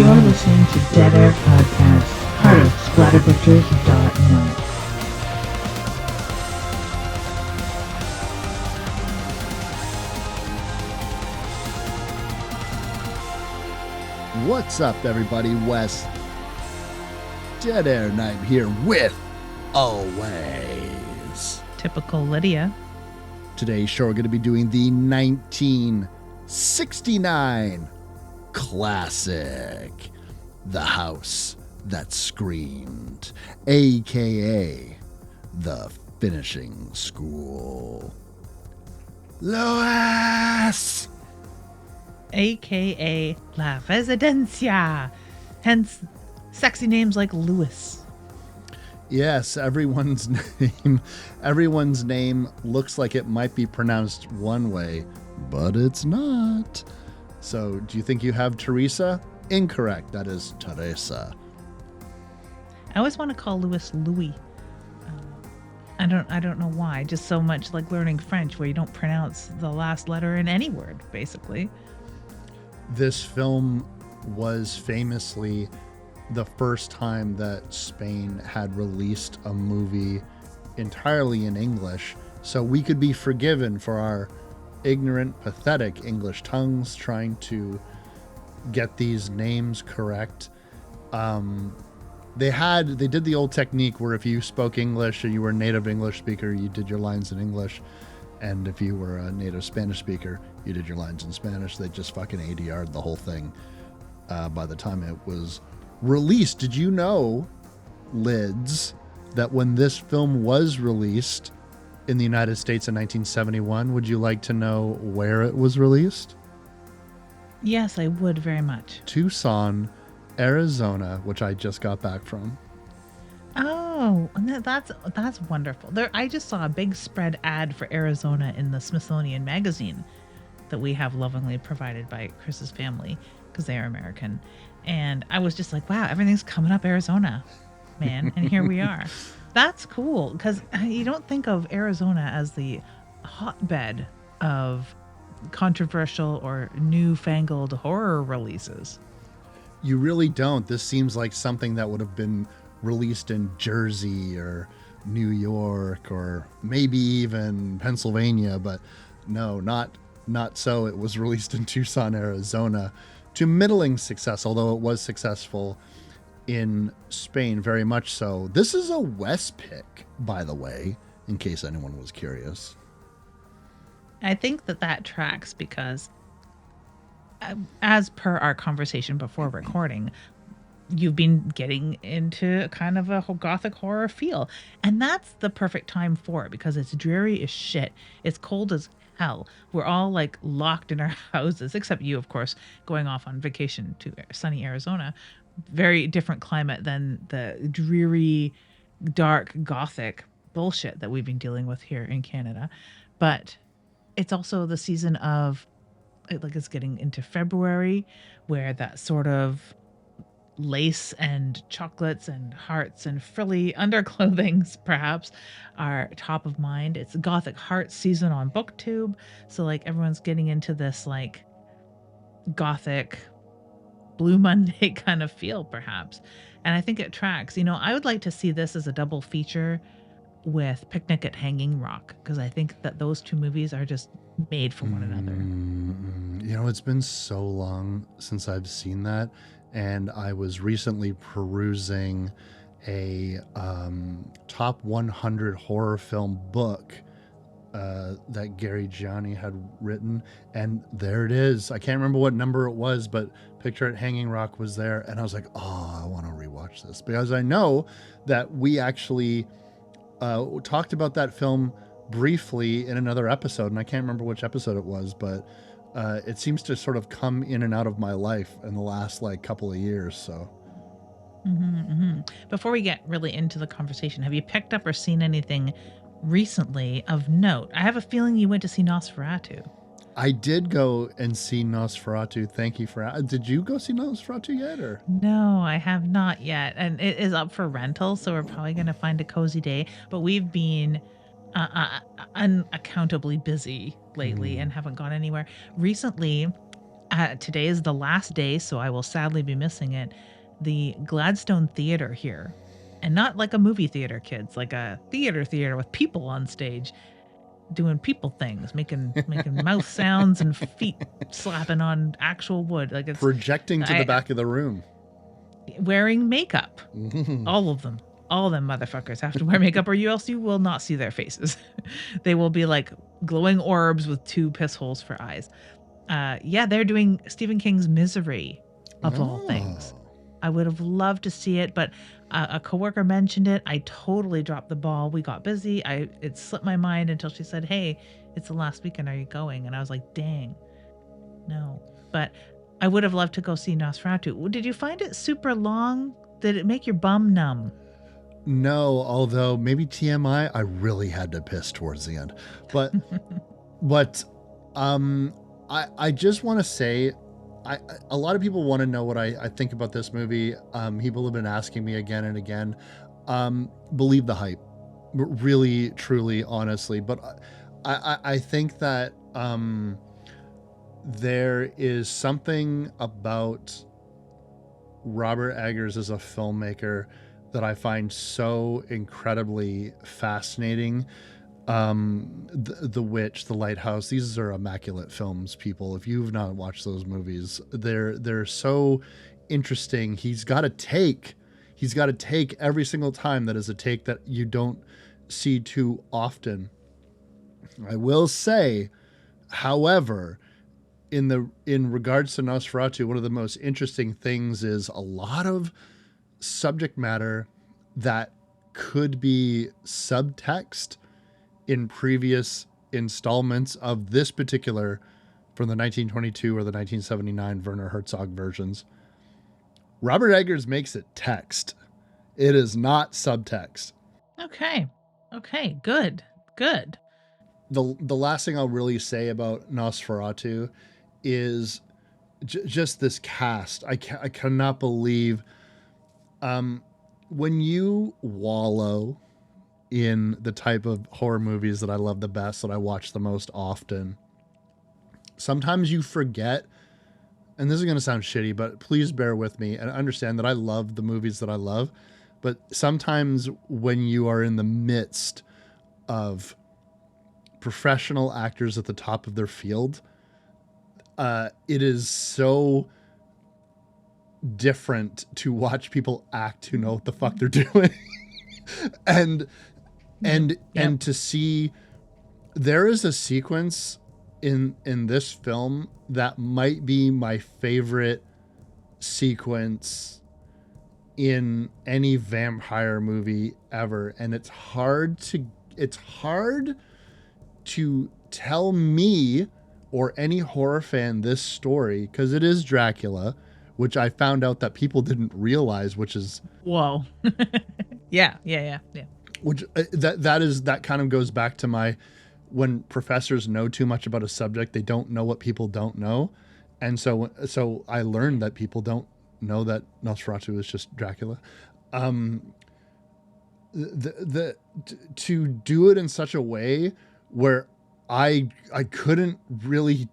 You're listening to Dead Air Podcast, part of splatterbutchers.net. What's up, everybody? Wes, Dead Air Night here with always typical Lydia. Today's show, we're going to be doing the 1969 classic, The House That Screamed, aka The Finishing School. Lois! AKA La Residencia, hence sexy names like Lewis. Yes, everyone's name looks like it might be pronounced one way, but it's not. So, do you think you have Teresa? Incorrect. That is Teresa. I always want to call Lewis Louis. I don't know why. Just so much like learning French, where you don't pronounce the last letter in any word, basically. This film was famously the first time that Spain had released a movie entirely in English, so we could be forgiven for our ignorant, pathetic English tongues trying to get these names correct. They did the old technique where if you spoke English or you were a native English speaker, you did your lines in English, and if you were a native Spanish speaker, you did your lines in Spanish. They just fucking ADR'd the whole thing by the time it was released. Did you know, Lids, that when this film was released in the United States in 1971, would you like to know where it was released? Yes, I would very much. Tucson, Arizona, which I just got back from. Oh, that's wonderful. I just saw a big spread ad for Arizona in the Smithsonian magazine that we have lovingly provided by Chris's family because they are American. And I was just like, wow, everything's coming up Arizona, man. And here we are. That's cool because you don't think of Arizona as the hotbed of controversial or newfangled horror releases. You really don't. This seems like something that would have been released in Jersey or New York or maybe even Pennsylvania, but no, not so. It was released in Tucson, Arizona, to middling success, although it was successful in Spain, very much so. This is a West pick, by the way, in case anyone was curious. I think that tracks because, as per our conversation before recording, you've been getting into kind of a gothic horror feel. And that's the perfect time for it because it's dreary as shit. It's cold as hell. We're all like locked in our houses, except you, of course, going off on vacation to sunny Arizona. Very different climate than the dreary, dark, gothic bullshit that we've been dealing with here in Canada. But it's also the season of, like, it's getting into February, where that sort of lace and chocolates and hearts and frilly underclothings perhaps are top of mind. It's Gothic Heart season on BookTube, so like everyone's getting into this like Gothic Blue Monday kind of feel perhaps, and I think it tracks. I would like to see this as a double feature with Picnic at Hanging Rock, because I think that those two movies are just made for one another. It's been so long since I've seen that. And I was recently perusing a top 100 horror film book that Gary Gianni had written. And there it is. I can't remember what number it was, but Picture at Hanging Rock was there. And I was like, oh, I want to rewatch this. Because I know that we actually talked about that film briefly in another episode. And I can't remember which episode it was, but it seems to sort of come in and out of my life in the last couple of years. So, Before we get really into the conversation, have you picked up or seen anything recently of note? I have a feeling you went to see Nosferatu. I did go and see Nosferatu. Thank you for. Did you go see Nosferatu yet, or? No, I have not yet, and it is up for rental, so we're probably going to find a cozy day. But we've been unaccountably busy lately and haven't gone anywhere. Recently, Today is the last day, so I will sadly be missing it. The Gladstone Theater here, and not like a movie theater, kids, like a theater with people on stage doing people things, making mouth sounds and feet slapping on actual wood. Like it's Projecting to the I, back of the room. wearing makeup. All of them. All of them motherfuckers have to wear makeup, or else you will not see their faces. They will be like glowing orbs with 2 piss holes for eyes. Yeah, they're doing Stephen King's Misery, of all things. I would have loved to see it, but a coworker mentioned it. I totally dropped the ball. We got busy. It slipped my mind until she said, "Hey, it's the last weekend. Are you going?" And I was like, "Dang, no." But I would have loved to go see Nosferatu. Did you find it super long? Did it make your bum numb? No, although maybe TMI, I really had to piss towards the end. But I just want to say, a lot of people want to know what I think about this movie. People have been asking me again and again. Believe the hype, really, truly, honestly. But I think that there is something about Robert Eggers as a filmmaker that I find so incredibly fascinating. The Witch, The Lighthouse, these are immaculate films, people. If you've not watched those movies, they're so interesting. He's got a take every single time that is a take that you don't see too often. I will say, however, in regards to Nosferatu, one of the most interesting things is a lot of subject matter that could be subtext in previous installments of this particular, from the 1922 or the 1979 Werner Herzog versions. Robert Eggers makes it text. It is not subtext. Okay, good. The last thing I'll really say about Nosferatu is just this cast. I cannot believe when you wallow in the type of horror movies that I love the best, that I watch the most often, sometimes you forget, and this is going to sound shitty, but please bear with me and understand that I love the movies that I love. But sometimes when you are in the midst of professional actors at the top of their field, it is so different to watch people act who know what the fuck they're doing. and to see, there is a sequence in this film that might be my favorite sequence in any vampire movie ever, and it's hard to tell me or any horror fan this story, because it is Dracula, which I found out that people didn't realize, which is whoa. Yeah. Which that kind of goes back to my, when professors know too much about a subject, they don't know what people don't know. And so I learned that people don't know that Nosferatu is just Dracula. To do it in such a way where I couldn't really,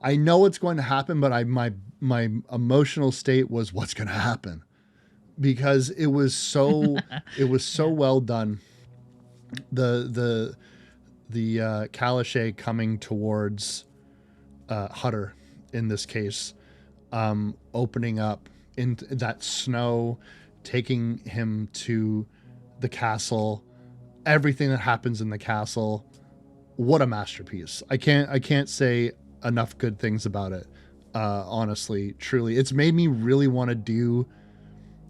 I know what's going to happen, but my emotional state was, what's going to happen? Because it was so well done. The Calichet coming towards Hutter in this case, opening up into that snow, taking him to the castle, everything that happens in the castle. What a masterpiece. I can't say enough good things about it. Honestly, truly, it's made me really want to do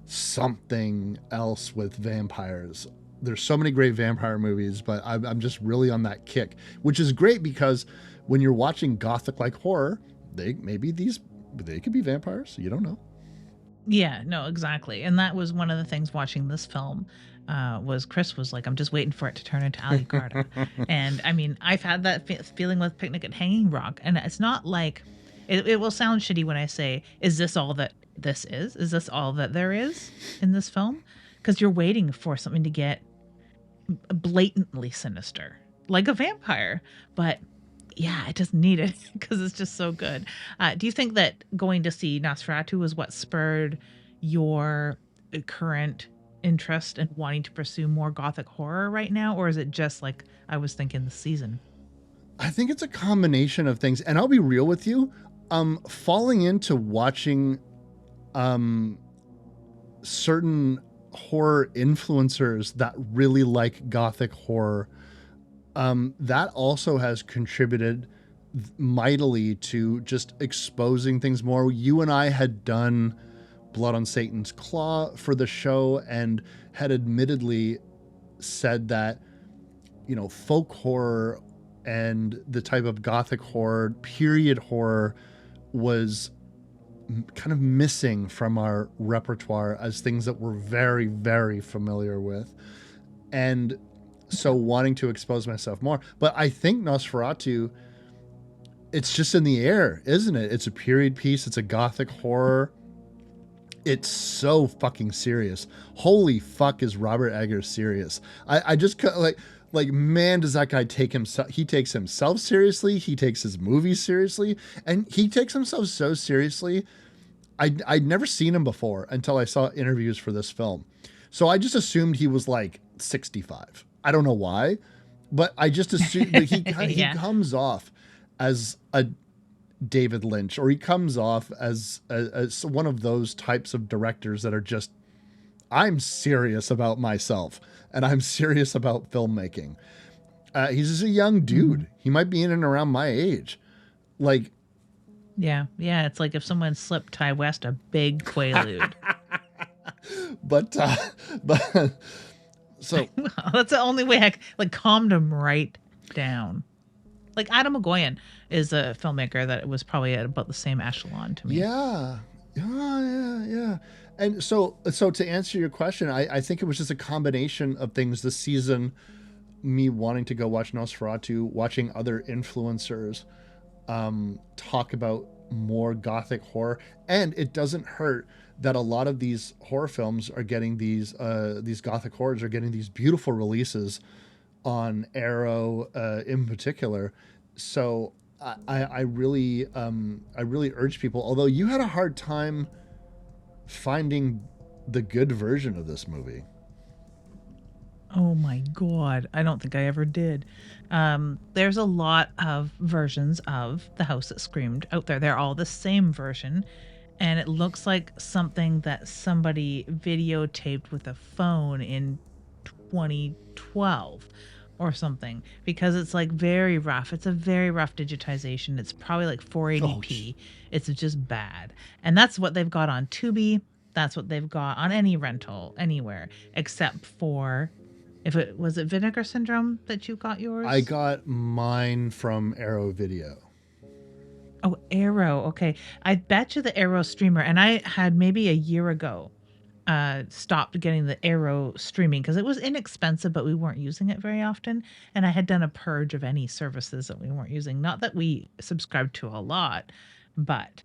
something else with vampires. There's so many great vampire movies, but I'm just really on that kick, which is great, because when you're watching gothic like horror, they could be vampires. You don't know. Yeah, no, exactly. And that was one of the things watching this film, was Chris was like, I'm just waiting for it to turn into Alucarda. And I mean, I've had that feeling with Picnic at Hanging Rock. And it's not like, it will sound shitty when I say, is this all that this is? Is this all that there is in this film? Because you're waiting for something to get blatantly sinister, like a vampire. But yeah, it doesn't need it because it's just so good. Do you think that going to see Nosferatu was what spurred your current interest in wanting to pursue more gothic horror right now, or is it just like I was thinking this season? I think it's a combination of things. And I'll be real with you. Falling into watching certain horror influencers that really like gothic horror, that also has contributed mightily to just exposing things more. You and I had done Blood on Satan's Claw for the show and had admittedly said that, you know, folk horror and the type of gothic horror, period horror, was kind of missing from our repertoire as things that we're very, very familiar with. And so wanting to expose myself more. But I think Nosferatu, it's just in the air, isn't it? It's a period piece. It's a gothic horror. It's so fucking serious. Holy fuck, is Robert Eggers serious? I just like, man, does that guy take himself? He takes himself seriously. He takes his movies seriously, and he takes himself so seriously. I'd never seen him before until I saw interviews for this film, so I just assumed he was like 65. I don't know why, but I just assumed that he comes off as a David Lynch, or he comes off as one of those types of directors that are just, I'm serious about myself and I'm serious about filmmaking. He's just a young dude. He might be in and around my age. Like, Yeah, it's like if someone slipped Ty West a big Quaalude. but so That's the only way I like calmed him right down. Like Adam McGoyan is a filmmaker that was probably at about the same echelon to me. yeah. And so to answer your question, I think it was just a combination of things this season. Me wanting to go watch Nosferatu, watching other influencers talk about more gothic horror, and it doesn't hurt that a lot of these horror films are getting these gothic horrors are getting these beautiful releases on Arrow in particular. So I really urge people, although you had a hard time finding the good version of this movie. Oh my God. I don't think I ever did. There's a lot of versions of The House That Screamed out there. They're all the same version. And it looks like something that somebody videotaped with a phone in 2012 or something, because it's like very rough. It's a very rough digitization. It's probably like 480p. It's just bad. And that's what they've got on Tubi. That's what they've got on any rental anywhere, except for if it was it Vinegar Syndrome that you got yours? I got mine from Arrow Video. Oh, Arrow. Okay. I bet you the Arrow streamer, and I had maybe a year ago stopped getting the Arrow streaming because it was inexpensive, but we weren't using it very often. And I had done a purge of any services that we weren't using. Not that we subscribed to a lot, but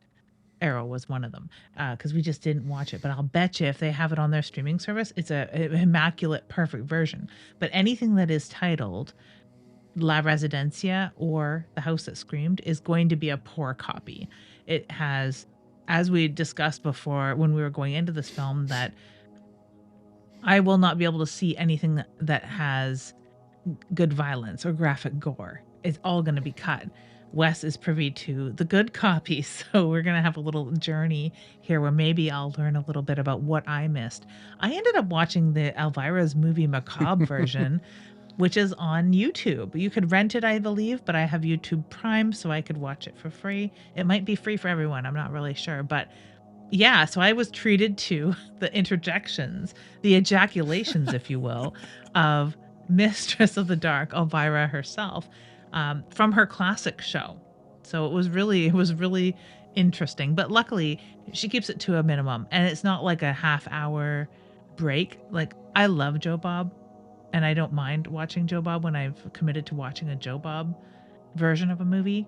Arrow was one of them because we just didn't watch it. But I'll bet you if they have it on their streaming service, it's an immaculate, perfect version. But anything that is titled La Residencia or The House That Screamed is going to be a poor copy. It has, as we discussed before when we were going into this film, that I will not be able to see anything that has good violence or graphic gore. It's all going to be cut. Wes is privy to the good copy, so we're going to have a little journey here where maybe I'll learn a little bit about what I missed. I ended up watching the Elvira's Movie Macabre version, which is on YouTube. You could rent it, I believe, but I have YouTube Prime, so I could watch it for free. It might be free for everyone. I'm not really sure. But yeah, so I was treated to the interjections, the ejaculations, if you will, of Mistress of the Dark, Elvira herself, from her classic show. So it was really interesting. But luckily, she keeps it to a minimum, and it's not like a half-hour break. Like, I love Joe Bob, and I don't mind watching Joe Bob when I've committed to watching a Joe Bob version of a movie.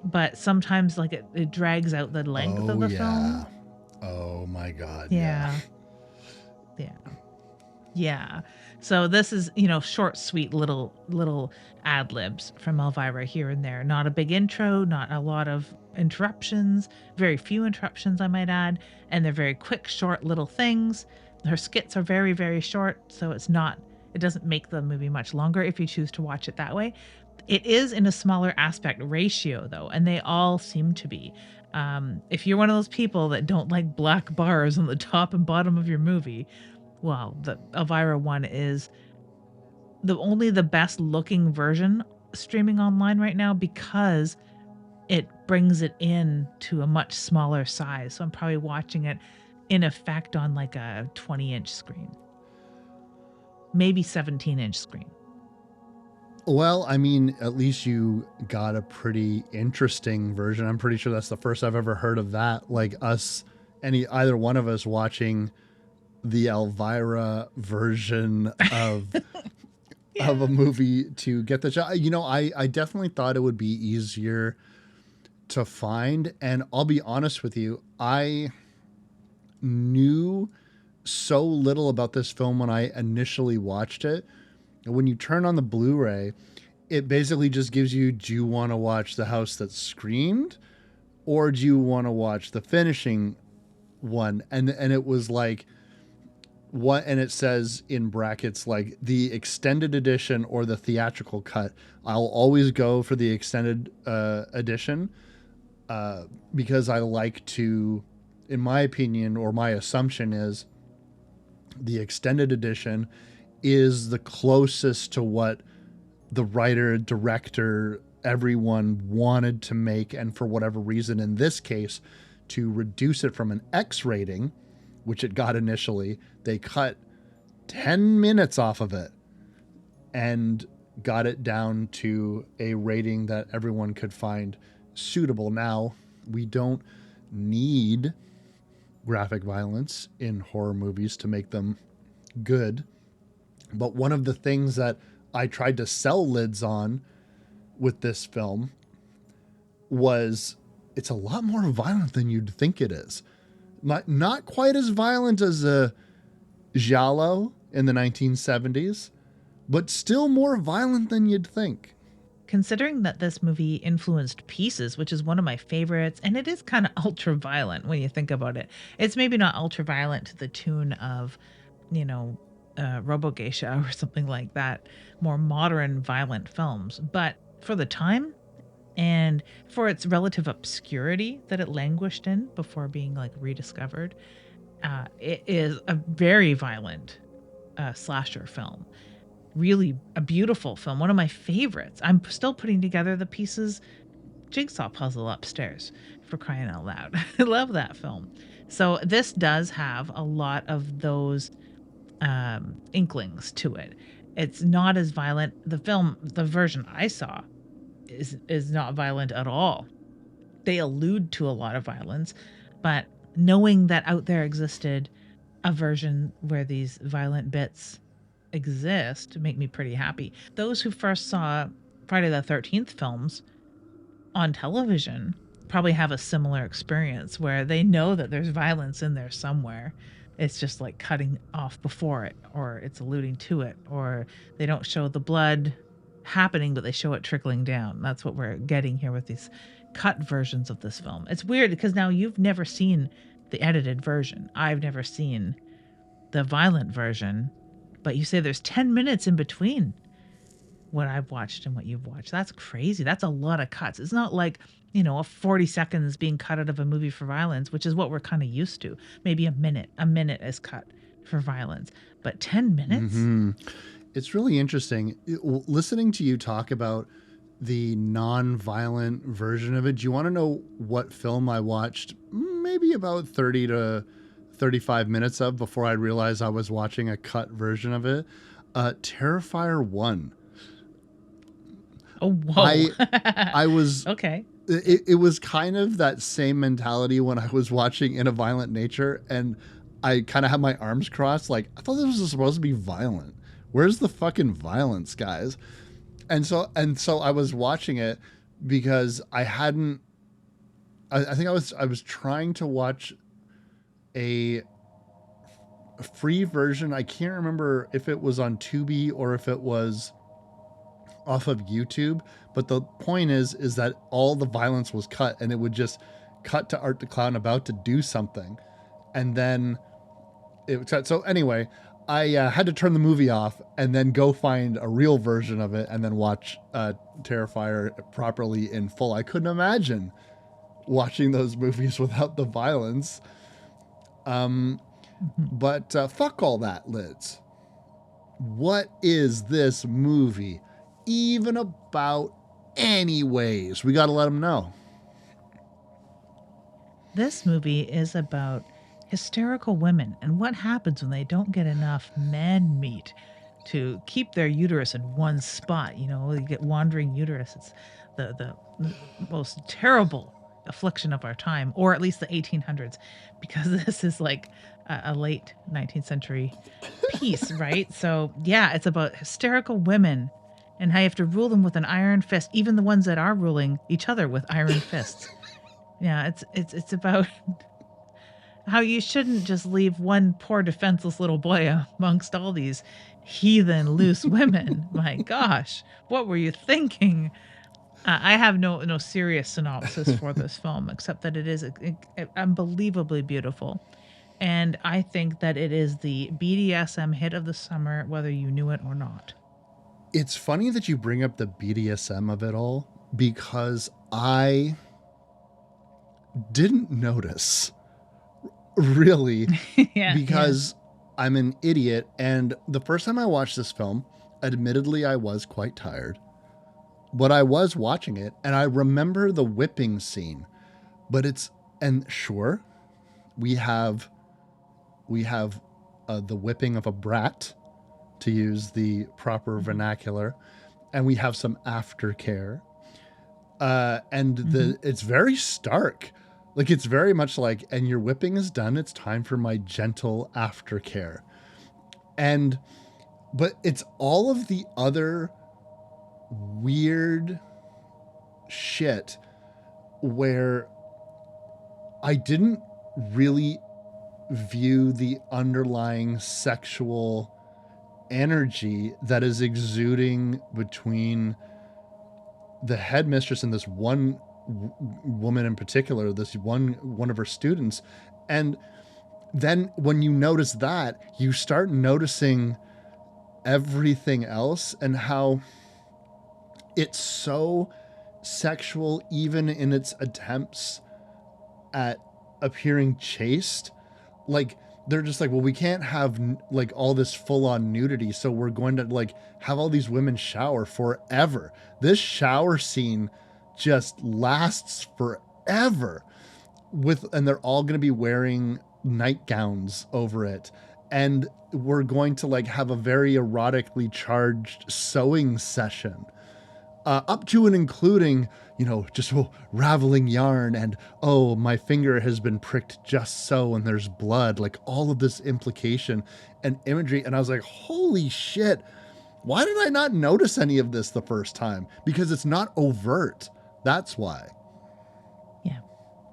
But sometimes, like, it drags out the length of the film. Oh my God. Yeah. Yeah. So this is, short, sweet little ad libs from Elvira here and there. Not a big intro, not a lot of interruptions, very few interruptions, I might add, and they're very quick, short little things. Her skits are very, very short, so it doesn't make the movie much longer if you choose to watch it that way. It is in a smaller aspect ratio though, and they all seem to be. If you're one of those people that don't like black bars on the top and bottom of your movie, well, the Elvira one is the best looking version streaming online right now because it brings it in to a much smaller size. So I'm probably watching it in effect on like a 20-inch screen, maybe 17-inch screen. Well, I mean, at least you got a pretty interesting version. I'm pretty sure that's the first I've ever heard of that. Like either one of us watching the Elvira version of Yeah. of a movie to get the shot. I definitely thought it would be easier to find. And I'll be honest with you, I knew so little about this film when I initially watched it. When you turn on the Blu-ray, it basically just gives you, do you want to watch The House That Screamed or do you want to watch the finishing one? And it was like, what? And it says in brackets, like the extended edition or the theatrical cut. I'll always go for the extended edition because I like to, in my opinion, or my assumption is the extended edition is the closest to what the writer, director, everyone wanted to make. And for whatever reason, in this case, to reduce it from an X rating, which it got initially, they cut 10 minutes off of it and got it down to a rating that everyone could find suitable. Now, we don't need graphic violence in horror movies to make them good. But one of the things that I tried to sell lids on with this film was it's a lot more violent than you'd think it is. Not quite as violent as a Giallo in the 1970s, but still more violent than you'd think. Considering that this movie influenced Pieces, which is one of my favorites, and it is kind of ultra violent when you think about it. It's maybe not ultra violent to the tune of, Robo Geisha or something like that, more modern violent films. But for the time and for its relative obscurity that it languished in before being like rediscovered, it is a very violent slasher film. Really a beautiful film, one of my favorites. I'm still putting together the Pieces jigsaw puzzle upstairs, for crying out loud. I love that film. So this does have a lot of those inklings to it. It's not as violent. The version I saw is not violent at all. They allude to a lot of violence, but knowing that out there existed a version where these violent bits exist make me pretty happy. Those who first saw Friday the 13th films on television probably have a similar experience where they know that there's violence in there somewhere. It's just like cutting off before it, or it's alluding to it, or they don't show the blood happening, but they show it trickling down. That's what we're getting here with these cut versions of this film. It's weird because now you've never seen the edited version. I've never seen the violent version, but you say there's 10 minutes in between what I've watched and what you've watched. That's crazy. That's a lot of cuts. It's not like, a 40 seconds being cut out of a movie for violence, which is what we're kind of used to. Maybe a minute is cut for violence, but 10 minutes? Mm-hmm. It's really interesting listening to you talk about the non-violent version of it. Do you want to know what film I watched maybe about 30 to 35 minutes of before I realized I was watching a cut version of it? Terrifier 1. Oh, whoa. I was okay. It was kind of that same mentality when I was watching In a Violent Nature, and I kind of had my arms crossed. Like, I thought this was supposed to be violent. Where's the fucking violence, guys? And so I was watching it because I hadn't. I think I was trying to watch a free version. I can't remember if it was on Tubi or if it was off of YouTube, but the point is that all the violence was cut, and it would just cut to Art the Clown about to do something, and then it would cut. So anyway, I had to turn the movie off and then go find a real version of it and then watch Terrifier properly in full. I couldn't imagine watching those movies without the violence. But fuck all that, Liz. What is this movie even about anyways? We got to let them know. This movie is about hysterical women and what happens when they don't get enough man meat to keep their uterus in one spot. You know, you get wandering uterus. It's the most terrible affliction of our time, or at least the 1800s, because this is like a late 19th century piece, right? So yeah, it's about hysterical women and how you have to rule them with an iron fist, even the ones that are ruling each other with iron fists. Yeah, it's about how you shouldn't just leave one poor defenseless little boy amongst all these heathen loose women. My gosh, what were you thinking? I have no serious synopsis for this film, except that it is unbelievably beautiful. And I think that it is the BDSM hit of the summer, whether you knew it or not. It's funny that you bring up the BDSM of it all, because I didn't notice, really, because I'm an idiot. And the first time I watched this film, admittedly, I was quite tired, but I was watching it and I remember the whipping scene. But and sure, we have the whipping of a brat, to use the proper vernacular, and we have some aftercare, and it's very stark. Like, it's very much like, and your whipping is done, it's time for my gentle aftercare. But it's all of the other weird shit where I didn't really view the underlying sexual energy that is exuding between the headmistress and this one woman in particular, this one of her students. And then when you notice that, you start noticing everything else and how it's so sexual, even in its attempts at appearing chaste. Like, they're just like, well, we can't have like all this full-on nudity, so we're going to like have all these women shower forever. This shower scene just lasts forever, and they're all going to be wearing nightgowns over it, and we're going to like have a very erotically charged sewing session, up to and including, just raveling yarn and, oh, my finger has been pricked just so and there's blood, like all of this implication and imagery. And I was like, holy shit, why did I not notice any of this the first time? Because it's not overt. That's why.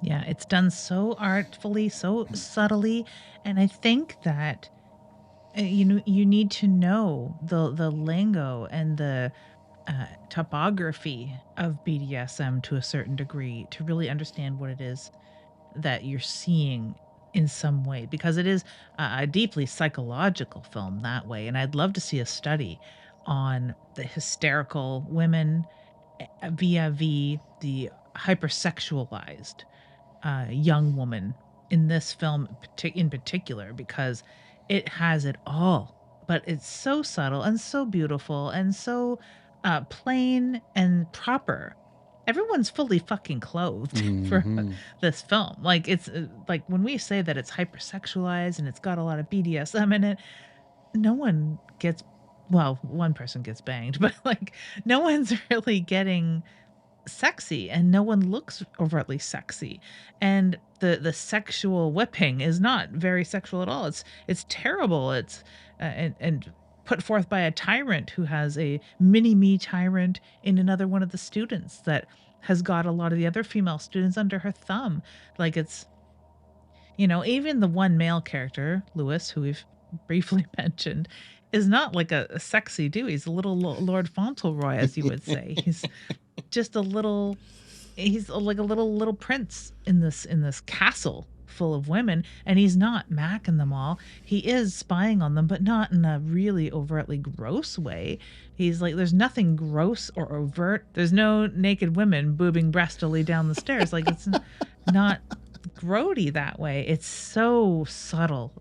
Yeah, it's done so artfully, so subtly. And I think that, you need to know the lingo and the topography of BDSM to a certain degree to really understand what it is that you're seeing in some way, because it is a deeply psychological film that way. And I'd love to see a study on the hysterical women vis-a-vis the hypersexualized young woman in this film in particular, because it has it all, but it's so subtle and so beautiful and so plain and proper. Everyone's fully fucking clothed for this film. Like, it's like when we say that it's hypersexualized and it's got a lot of BDSM in it, no one gets, well, one person gets banged, but like no one's really getting sexy and no one looks overtly sexy. And the sexual whipping is not very sexual at all. It's terrible. It's and put forth by a tyrant who has a mini-me tyrant in another one of the students that has got a lot of the other female students under her thumb. Like, it's, even the one male character, Lewis, who we've briefly mentioned, is not like a sexy dude. He's a little Lord Fauntleroy, as you would say. He's just a little he's like a little prince in this castle full of women, and he's not macking them all. He is spying on them, but not in a really overtly gross way. He's like, there's nothing gross or overt. There's no naked women boobing breastily down the stairs. Like, it's not grody that way. It's so subtle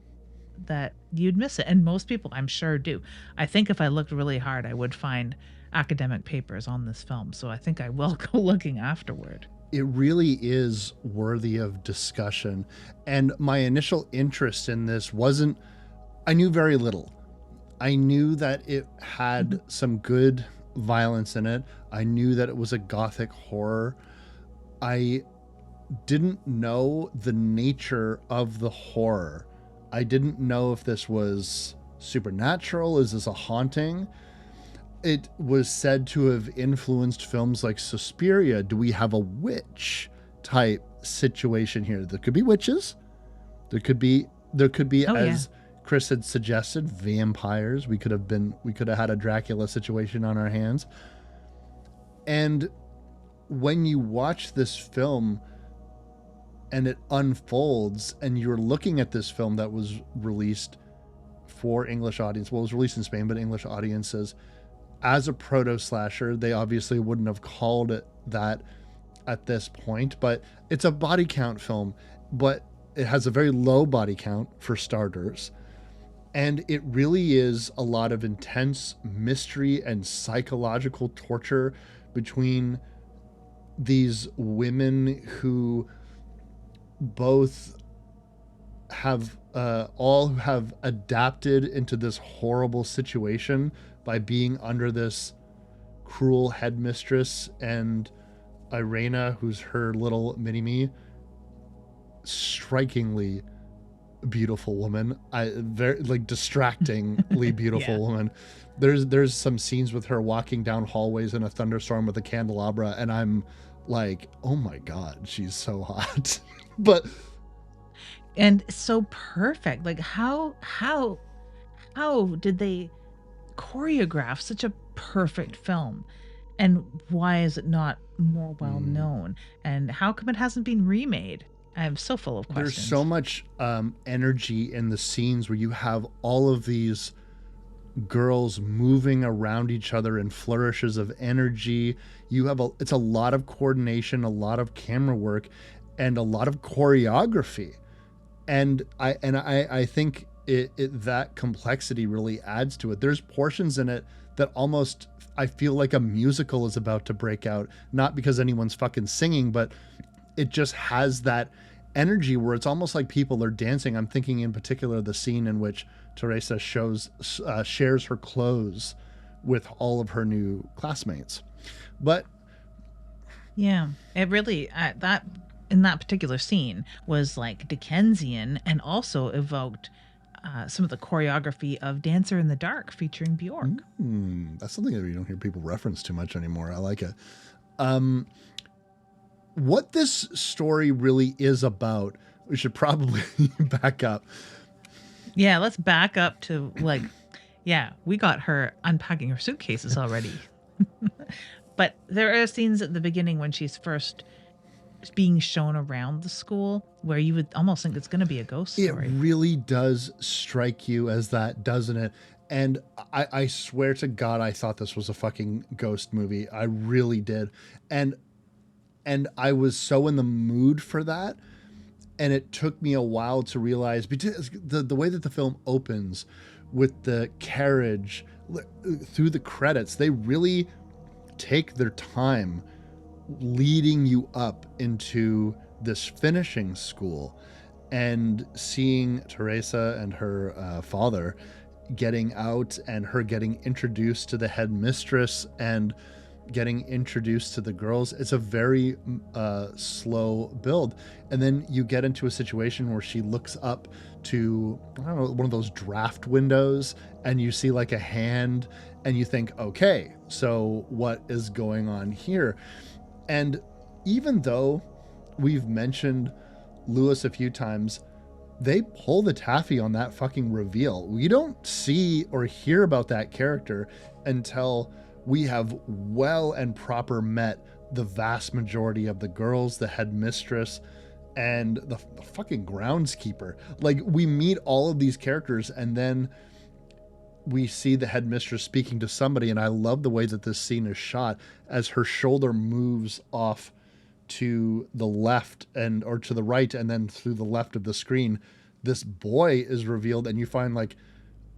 that you'd miss it, and most people, I'm sure, do. I think if I looked really hard, I would find academic papers on this film, so I think I will go looking afterward. It really is worthy of discussion. And my initial interest in this wasn't, I knew very little. I knew that it had some good violence in it. I knew that it was a gothic horror. I didn't know the nature of the horror. I didn't know if this was supernatural. Is this a haunting? It was said to have influenced films like Suspiria. Do we have a witch type situation here? There could be witches. There could be as Chris had suggested, vampires. We could have had a Dracula situation on our hands. And when you watch this film and it unfolds, and you're looking at this film that was released for English audience, well, it was released in Spain, but English audiences, as a proto-slasher, they obviously wouldn't have called it that at this point, but it's a body count film, but it has a very low body count for starters. And it really is a lot of intense mystery and psychological torture between these women who both have all have adapted into this horrible situation by being under this cruel headmistress, and Irene, who's her little mini-me, strikingly beautiful woman. Very like distractingly beautiful woman. There's some scenes with her walking down hallways in a thunderstorm with a candelabra, and I'm like, oh my god, she's so hot. But and so perfect. Like, how did they choreograph such a perfect film, and why is it not more well known, and how come it hasn't been remade? I'm so full of questions. There's so much energy in the scenes where you have all of these girls moving around each other in flourishes of energy. It's a lot of coordination, a lot of camera work, and a lot of choreography. And I think that complexity really adds to it. There's portions in it that almost, I feel like a musical is about to break out, not because anyone's fucking singing, but it just has that energy where it's almost like people are dancing. I'm thinking in particular the scene in which Teresa shares her clothes with all of her new classmates. But yeah, it really that in that particular scene was like Dickensian, and also evoked some of the choreography of Dancer in the Dark featuring Bjork. That's something that you don't hear people reference too much anymore. I like it. What this story really is about, we should probably back up. Yeah, let's back up to we got her unpacking her suitcases already. But there are scenes at the beginning when she's first being shown around the school where you would almost think it's going to be a ghost story. It really does strike you as that, doesn't it? And I swear to God, I thought this was a fucking ghost movie. I really did. And I was so in the mood for that. And it took me a while to realize, because the way that the film opens with the carriage through the credits, they really take their time leading you up into this finishing school and seeing Teresa and her father getting out, and her getting introduced to the headmistress and getting introduced to the girls. It's a very slow build. And then you get into a situation where she looks up to, I don't know, one of those draft windows, and you see like a hand, and you think, okay, so what is going on here? And even though we've mentioned Lewis a few times, they pull the taffy on that fucking reveal. We don't see or hear about that character until we have well and proper met the vast majority of the girls, the headmistress, and the fucking groundskeeper. Like, we meet all of these characters, and then we see the headmistress speaking to somebody, and I love the way that this scene is shot as her shoulder moves off to the left or to the right, and then through the left of the screen, this boy is revealed, and you find like,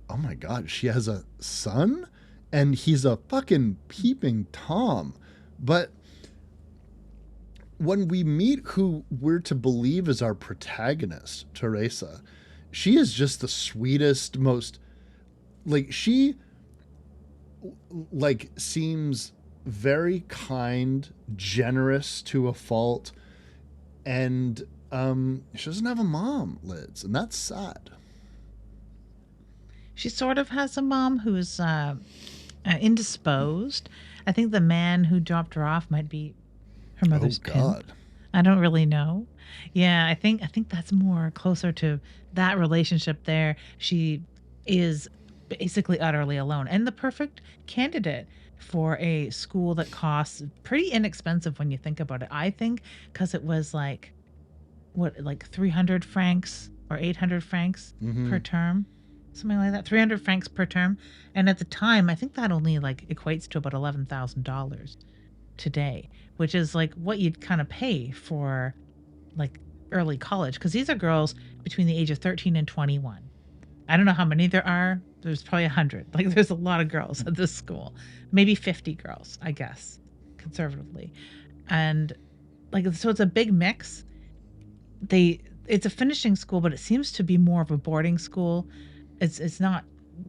oh my god, she has a son, and he's a fucking peeping Tom. But when we meet who we're to believe is our protagonist, Teresa, she is just the sweetest, most, like, she like seems very kind, generous to a fault, and she doesn't have a mom, Liz, and that's sad. She sort of has a mom who's indisposed. I think the man who dropped her off might be her mother's pimp. I don't really know. Yeah, I think that's more closer to that relationship there. She is basically utterly alone, and the perfect candidate for a school that costs pretty inexpensive when you think about it. I think because it was like 300 francs or 800 francs per term, something like that. 300 francs per term, and at the time, I think that only like equates to about $11,000 today, which is like what you'd kind of pay for like early college, because these are girls between the age of 13 and 21. I don't know how many there are. There's probably 100. Like, there's a lot of girls at this school. Maybe 50 girls, I guess, conservatively. And like, so it's a big mix. It's a finishing school, but it seems to be more of a boarding school. It's not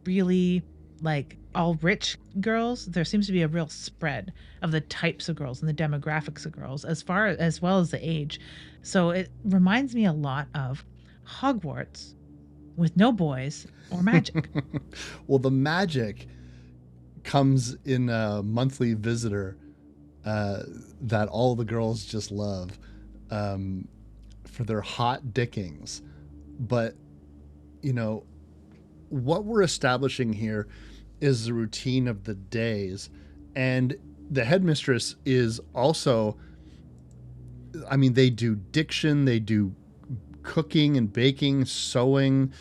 really like all rich girls. There seems to be a real spread of the types of girls and the demographics of girls as well as the age. So it reminds me a lot of Hogwarts with no boys or magic. Well, the magic comes in a monthly visitor that all the girls just love for their hot dickings. But, you know, what we're establishing here is the routine of the days. And the headmistress is also, I mean, they do diction, they do cooking and baking, sewing,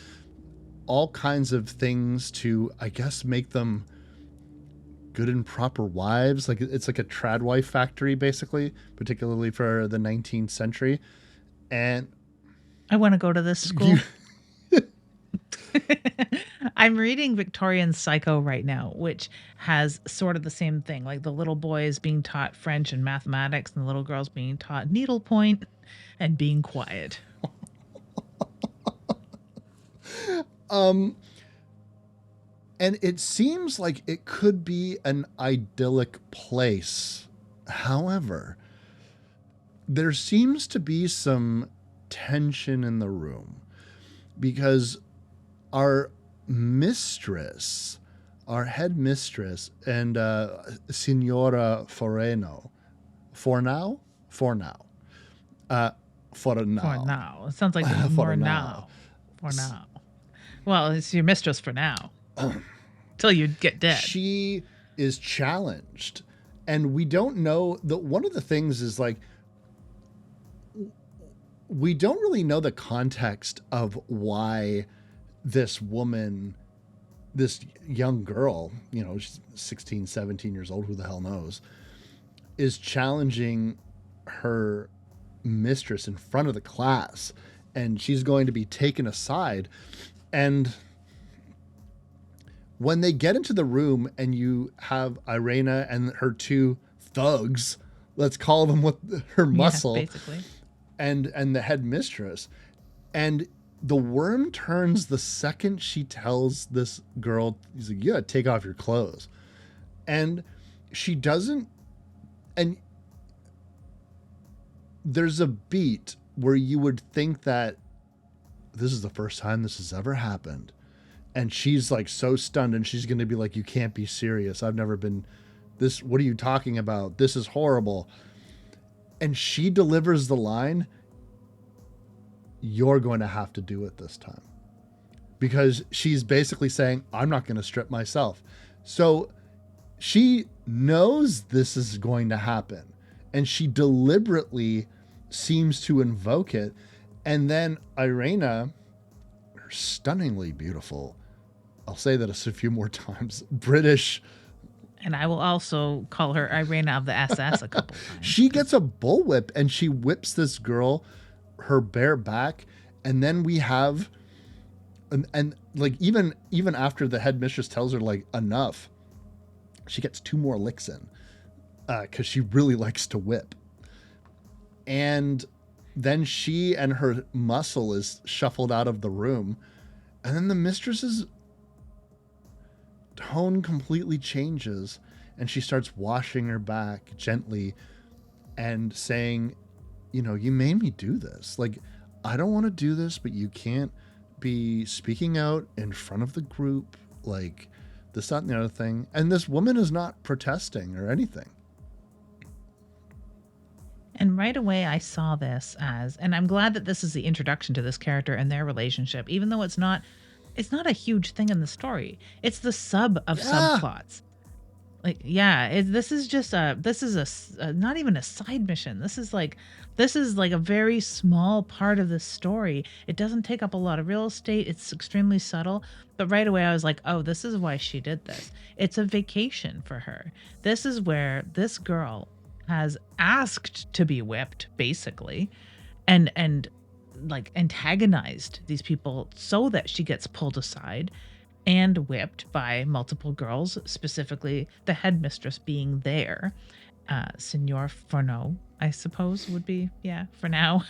all kinds of things to, I guess, make them good and proper wives. Like, it's like a tradwife factory, basically, particularly for the 19th century. And I want to go to this school. I'm reading Victorian Psycho right now, which has sort of the same thing. Like, the little boys being taught French and mathematics, and the little girls being taught needlepoint and being quiet. And it seems like it could be an idyllic place. However, there seems to be some tension in the room, because our mistress, our headmistress, and Signora Fourneau. It sounds like for now. Well, it's your mistress for now. Till you get dead. She is challenged. And we don't know that. One of the things is, like, we don't really know the context of why this woman, this young girl, you know, she's 16, 17 years old, who the hell knows, is challenging her mistress in front of the class, and she's going to be taken aside. And when they get into the room and you have Irene and her two thugs, let's call them with her muscle, basically, and the headmistress, and the worm turns the second she tells this girl, he's like, yeah, take off your clothes. And she doesn't. And there's a beat where you would think that this is the first time this has ever happened. And she's like so stunned, and she's going to be like, you can't be serious. I've never been this. What are you talking about? This is horrible. And she delivers the line, you're going to have to do it this time. Because she's basically saying, I'm not going to strip myself. So she knows this is going to happen. And she deliberately seems to invoke it. And then Irene, her stunningly beautiful, I'll say that a few more times, British. And I will also call her Irene of the SS a couple times. She gets a bullwhip and she whips this girl, her bare back. And then we have, and like even after the headmistress tells her like enough, she gets 2 more licks in because she really likes to whip. And then she and her muscle is shuffled out of the room. And then the mistress's tone completely changes and she starts washing her back gently and saying, you know, you made me do this. Like, I don't want to do this, but you can't be speaking out in front of the group. Like, this, that, and the other thing. And this woman is not protesting or anything. And right away I saw this as, and I'm glad that this is the introduction to this character and their relationship, even though it's not a huge thing in the story. It's the sub of subplots. Like, yeah, this is not even a side mission. This is like a very small part of the story. It doesn't take up a lot of real estate. It's extremely subtle. But right away I was like, oh, this is why she did this. It's a vacation for her. This is where this girl has asked to be whipped, basically, and like antagonized these people so that she gets pulled aside and whipped by multiple girls, specifically the headmistress being there. Signor Fourneau, I suppose, would be, for now.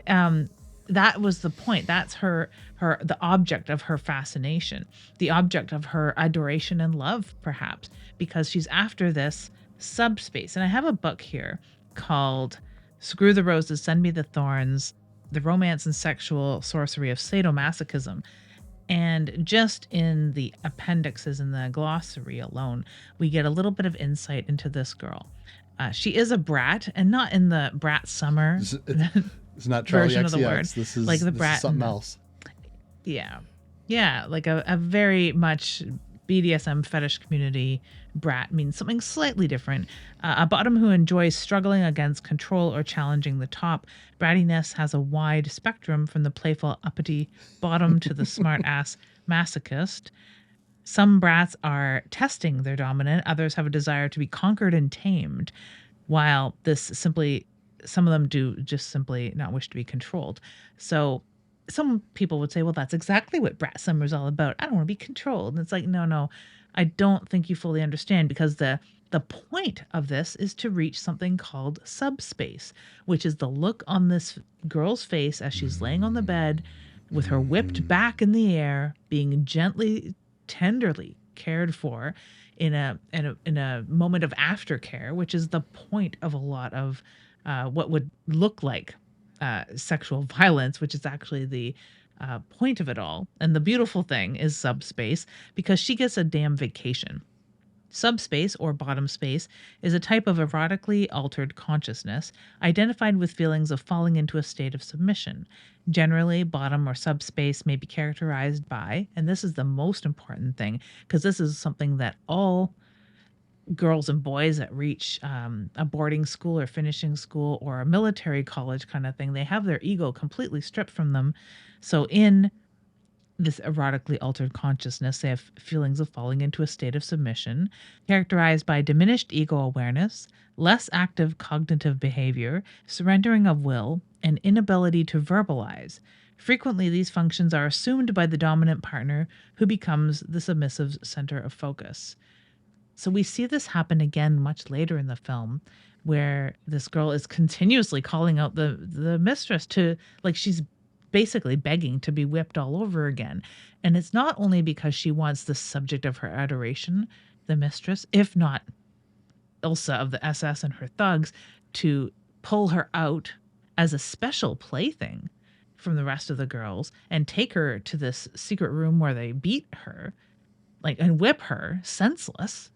That was the point. That's the object of her fascination, the object of her adoration and love, perhaps, because she's after this subspace. And I have a book here called Screw the Roses, Send Me the Thorns, The Romance and Sexual Sorcery of Sadomasochism. And just in the appendixes in the glossary alone, we get a little bit of insight into this girl. She is a brat, and not in the brat summer It's not Charlie version of the XCX. word. This is like the this brat is something else. Yeah, like a very much BDSM fetish community. Brat means something slightly different. A bottom who enjoys struggling against control or challenging the top. Brattiness has a wide spectrum from the playful uppity bottom to the smart ass masochist. Some brats are testing their dominant. Others have a desire to be conquered and tamed, while some of them do just simply not wish to be controlled. So some people would say, well, that's exactly what Brat Summer is all about. I don't want to be controlled. And it's like, no, I don't think you fully understand, because the point of this is to reach something called subspace, which is the look on this girl's face as she's laying on the bed with her whipped back in the air, being gently, tenderly cared for in a moment of aftercare, which is the point of a lot of what would look like sexual violence, which is actually the point of it all. And the beautiful thing is subspace, because she gets a damn vacation. Subspace, or bottom space, is a type of erotically altered consciousness identified with feelings of falling into a state of submission. Generally, bottom or subspace may be characterized by, and this is the most important thing, because this is something that all girls and boys that reach a boarding school or finishing school or a military college kind of thing, they have their ego completely stripped from them. So in this erotically altered consciousness, they have feelings of falling into a state of submission, characterized by diminished ego awareness, less active cognitive behavior, surrendering of will, and inability to verbalize. Frequently, these functions are assumed by the dominant partner, who becomes the submissive center of focus. So we see this happen again much later in the film, where this girl is continuously calling out the mistress to, like, she's basically begging to be whipped all over again. And it's not only because she wants the subject of her adoration, the mistress, if not Ilsa of the SS and her thugs, to pull her out as a special plaything from the rest of the girls and take her to this secret room where they beat her, like, and whip her senseless.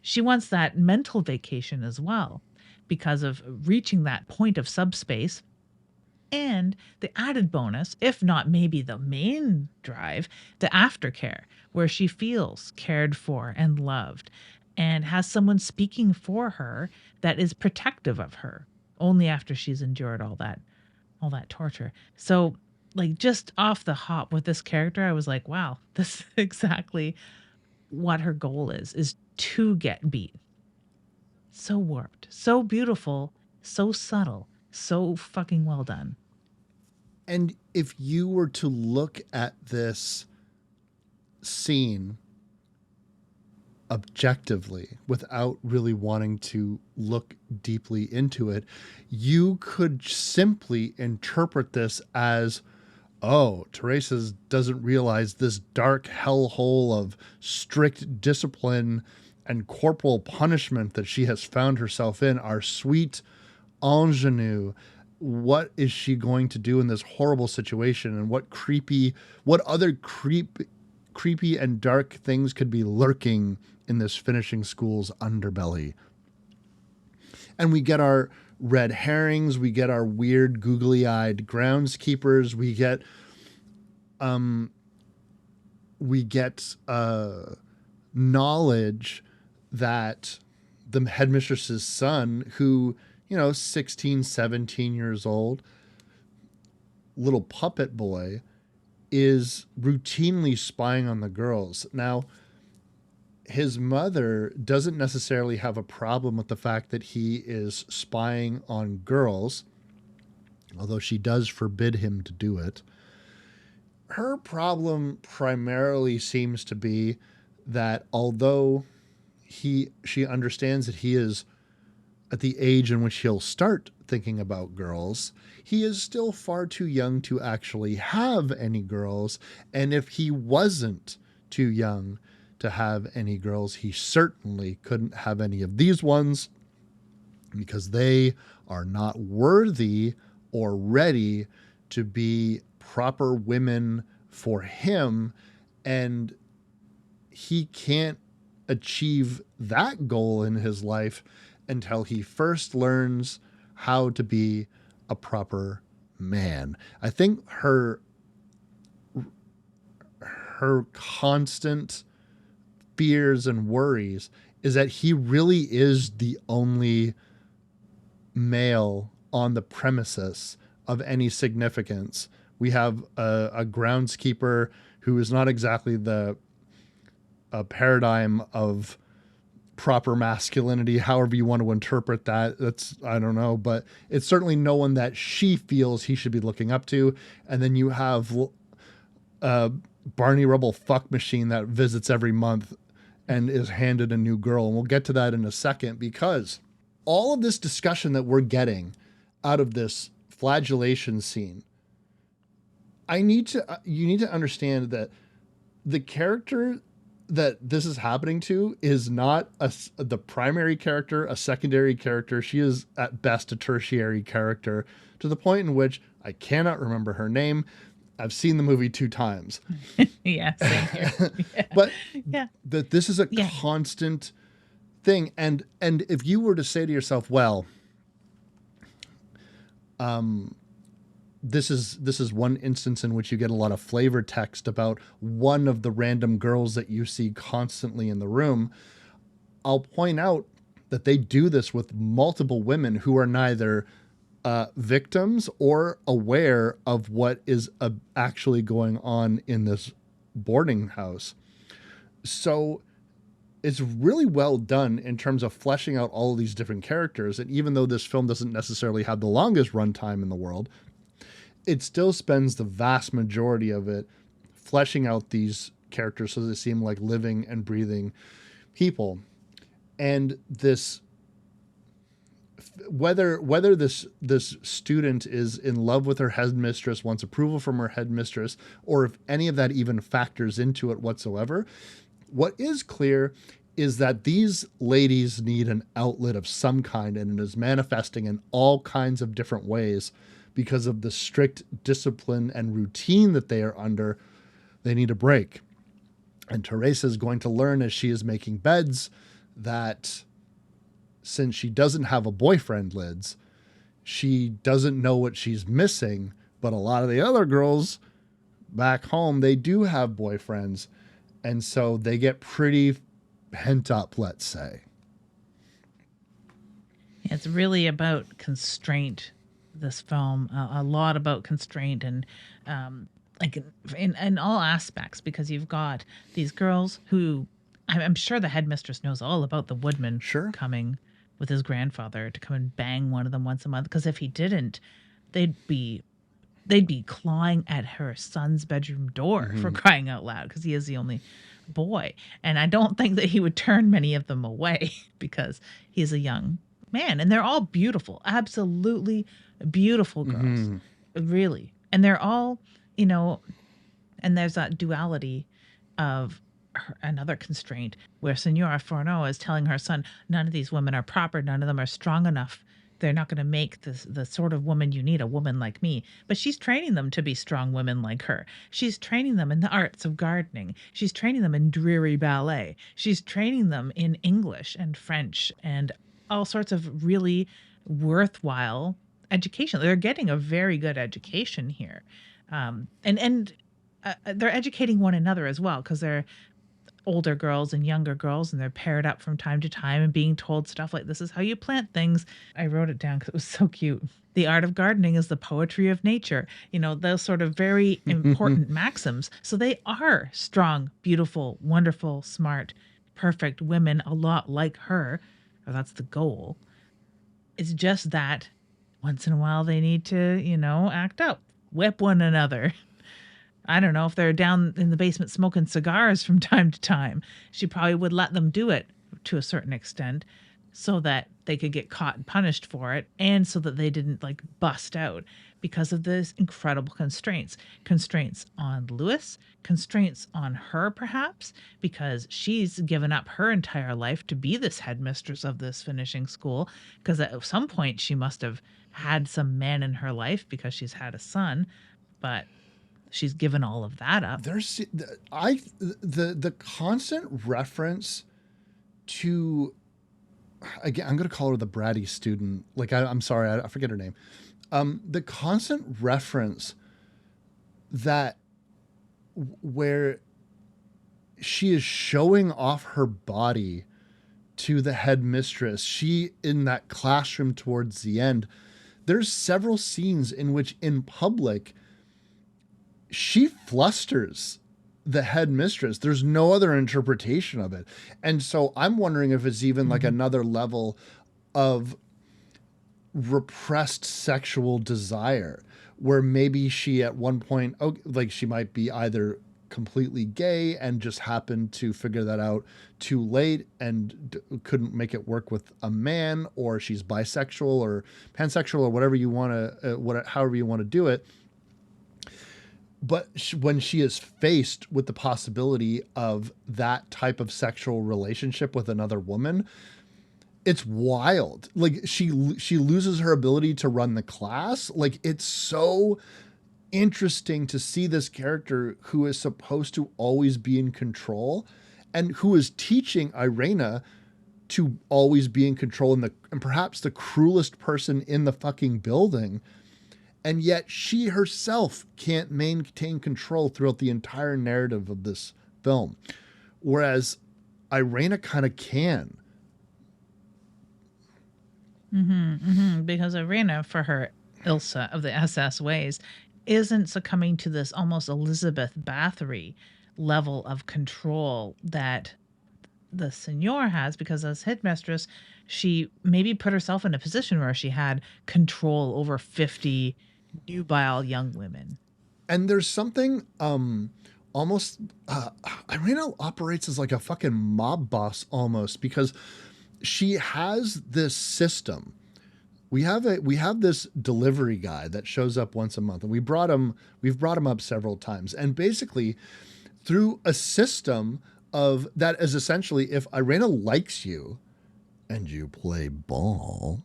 She wants that mental vacation as well, because of reaching that point of subspace And the added bonus, if not maybe the main drive, the aftercare, where she feels cared for and loved and has someone speaking for her that is protective of her only after she's endured all that torture. So like just off the hop with this character, I was like, wow, this is exactly what her goal is to get beat. So warped, so beautiful, so subtle, so fucking well done. And if you were to look at this scene objectively without really wanting to look deeply into it, you could simply interpret this as, oh, Teresa doesn't realize this dark hellhole of strict discipline and corporal punishment that she has found herself in. Our sweet ingenue, what is she going to do in this horrible situation? And what other creepy and dark things could be lurking in this finishing school's underbelly? And we get our red herrings, we get our weird googly-eyed groundskeepers, we get knowledge that the headmistress's son, who, 16, 17 years old, little puppet boy, is routinely spying on the girls. Now, his mother doesn't necessarily have a problem with the fact that he is spying on girls, although she does forbid him to do it. Her problem primarily seems to be that although she understands that he is at the age in which he'll start thinking about girls, he is still far too young to actually have any girls. And if he wasn't too young to have any girls, he certainly couldn't have any of these ones because they are not worthy or ready to be proper women for him. And he can't achieve that goal in his life until he first learns how to be a proper man. I think her constant fears and worries is that he really is the only male on the premises of any significance. We have a groundskeeper who is not exactly a paradigm of proper masculinity, however you want to interpret that. That's, I don't know, but it's certainly no one that she feels he should be looking up to. And then you have Barney Rubble fuck machine that visits every month and is handed a new girl. And we'll get to that in a second, because all of this discussion that we're getting out of this flagellation scene, you need to understand that the character that this is happening to is not the primary character, a secondary character. She is at best a tertiary character, to the point in which I cannot remember her name. I've seen the movie 2 times. Yeah, same here. Yeah. But yeah. that this is a constant thing. And if you were to say to yourself, well, this is one instance in which you get a lot of flavor text about one of the random girls that you see constantly in the room, I'll point out that they do this with multiple women who are neither victims or aware of what is actually going on in this boarding house. So it's really well done in terms of fleshing out all of these different characters. And even though this film doesn't necessarily have the longest runtime in the world, it still spends the vast majority of it fleshing out these characters so they seem like living and breathing people. And this, whether this student is in love with her headmistress, wants approval from her headmistress, or if any of that even factors into it whatsoever, what is clear is that these ladies need an outlet of some kind, and it is manifesting in all kinds of different ways. Because of the strict discipline and routine that they are under, they need a break. And Teresa is going to learn as she is making beds that since she doesn't have a boyfriend, Lids, she doesn't know what she's missing, but a lot of the other girls back home, they do have boyfriends. And so they get pretty pent up, let's say. It's really about constraint, this film, a lot about constraint and like in all aspects, because you've got these girls who I'm sure the headmistress knows all about the woodman Sure. coming with his grandfather to come and bang one of them once a month, because if he didn't, they'd be clawing at her son's bedroom door for crying out loud, because he is the only boy. And I don't think that he would turn many of them away because he's a young man. And they're all beautiful, absolutely beautiful girls, really. And they're all, and there's that duality of another constraint where Senora Fourneau is telling her son, none of these women are proper, none of them are strong enough. They're not going to make the sort of woman you need, a woman like me. But she's training them to be strong women like her. She's training them in the arts of gardening. She's training them in dreary ballet. She's training them in English and French and all sorts of really worthwhile education. They're getting a very good education here. And they're educating one another as well, because they're older girls and younger girls, and they're paired up from time to time and being told stuff like, this is how you plant things. I wrote it down because it was so cute. The art of gardening is the poetry of nature. Those sort of very important maxims. So they are strong, beautiful, wonderful, smart, perfect women, a lot like her, or that's the goal. It's just that once in a while they need to, act up, whip one another. I don't know, if they're down in the basement smoking cigars from time to time, she probably would let them do it to a certain extent so that they could get caught and punished for it, and so that they didn't bust out because of this incredible constraints. Constraints on Lewis, constraints on her perhaps, because she's given up her entire life to be this headmistress of this finishing school, because at some point she must have had some man in her life because she's had a son, but she's given all of that up. There's the constant reference to, again, I'm going to call her the bratty student. I'm sorry, I forget her name. The constant reference that where she is showing off her body to the headmistress, she in that classroom towards the end, there's several scenes in which in public she flusters the headmistress. There's no other interpretation of it. And so I'm wondering if it's even another level of repressed sexual desire, where maybe she at one point, she might be either completely gay and just happened to figure that out too late and couldn't make it work with a man, or she's bisexual or pansexual or whatever you want to, however you want to do it. But when she is faced with the possibility of that type of sexual relationship with another woman, it's wild. She loses her ability to run the class. It's so interesting to see this character who is supposed to always be in control and who is teaching Irene to always be in control and perhaps the cruelest person in the fucking building. And yet she herself can't maintain control throughout the entire narrative of this film. Whereas Irene kind of can. Because Irene, for her Ilsa of the SS ways, isn't succumbing to this almost Elizabeth Bathory level of control that the Senor has, because as headmistress, she maybe put herself in a position where she had control over 50 nubile young women. And there's something almost Irene operates as like a fucking mob boss almost, because she has this system. We have this delivery guy that shows up once a month, and we've brought him up several times. And basically through a system of that is essentially, if Irene likes you and you play ball,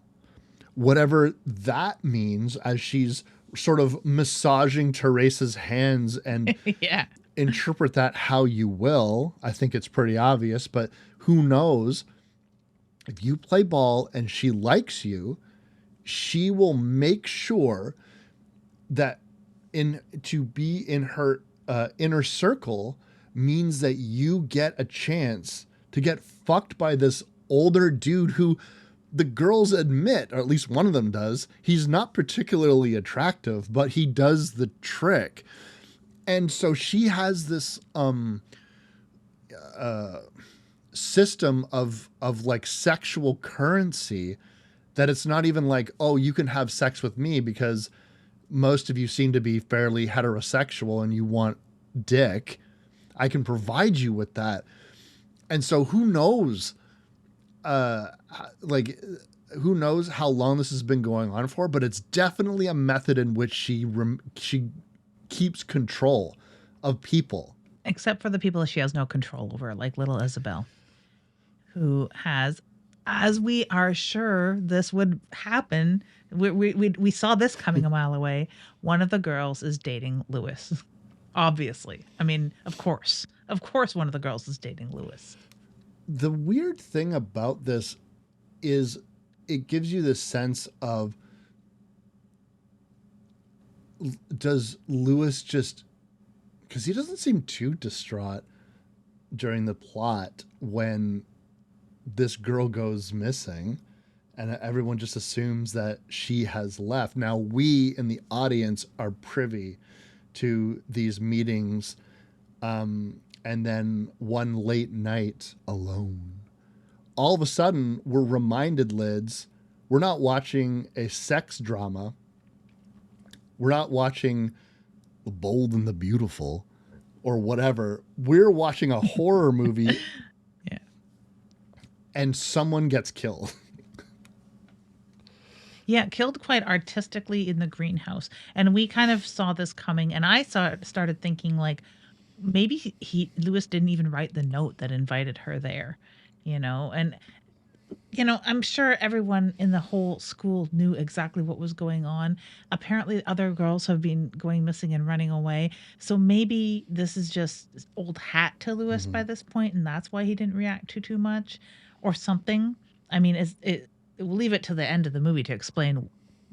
whatever that means, as she's sort of massaging Teresa's hands and Yeah. interpret that how you will. I think it's pretty obvious, but who knows? If you play ball and she likes you, she will make sure that to be in her inner circle means that you get a chance to get fucked by this older dude who the girls admit, or at least one of them does, he's not particularly attractive, but he does the trick. And so she has this system of like sexual currency that it's not even like, oh, you can have sex with me because most of you seem to be fairly heterosexual and you want dick. I can provide you with that. And so who knows, who knows how long this has been going on for, but it's definitely a method in which she keeps control of people. Except for the people she has no control over, like little Isabel, who has, as we are sure this would happen, we saw this coming a mile away. One of the girls is dating Lewis. Obviously. I mean, of course. Of course one of the girls is dating Lewis. The weird thing about this is it gives you this sense of, does Lewis just, because he doesn't seem too distraught during the plot when this girl goes missing and everyone just assumes that she has left. Now we in the audience are privy to these meetings, and then one late night alone, all of a sudden we're reminded, Lids, we're not watching a sex drama. We're not watching The Bold and the Beautiful or whatever. We're watching a horror movie. Yeah. And someone gets killed. Yeah, killed quite artistically in the greenhouse. And we kind of saw this coming, and I started thinking like maybe Lewis didn't even write the note that invited her there, and I'm sure everyone in the whole school knew exactly what was going on. Apparently other girls have been going missing and running away. So maybe this is just old hat to Lewis by this point, and that's why he didn't react too much or something. I mean, we'll leave it to the end of the movie to explain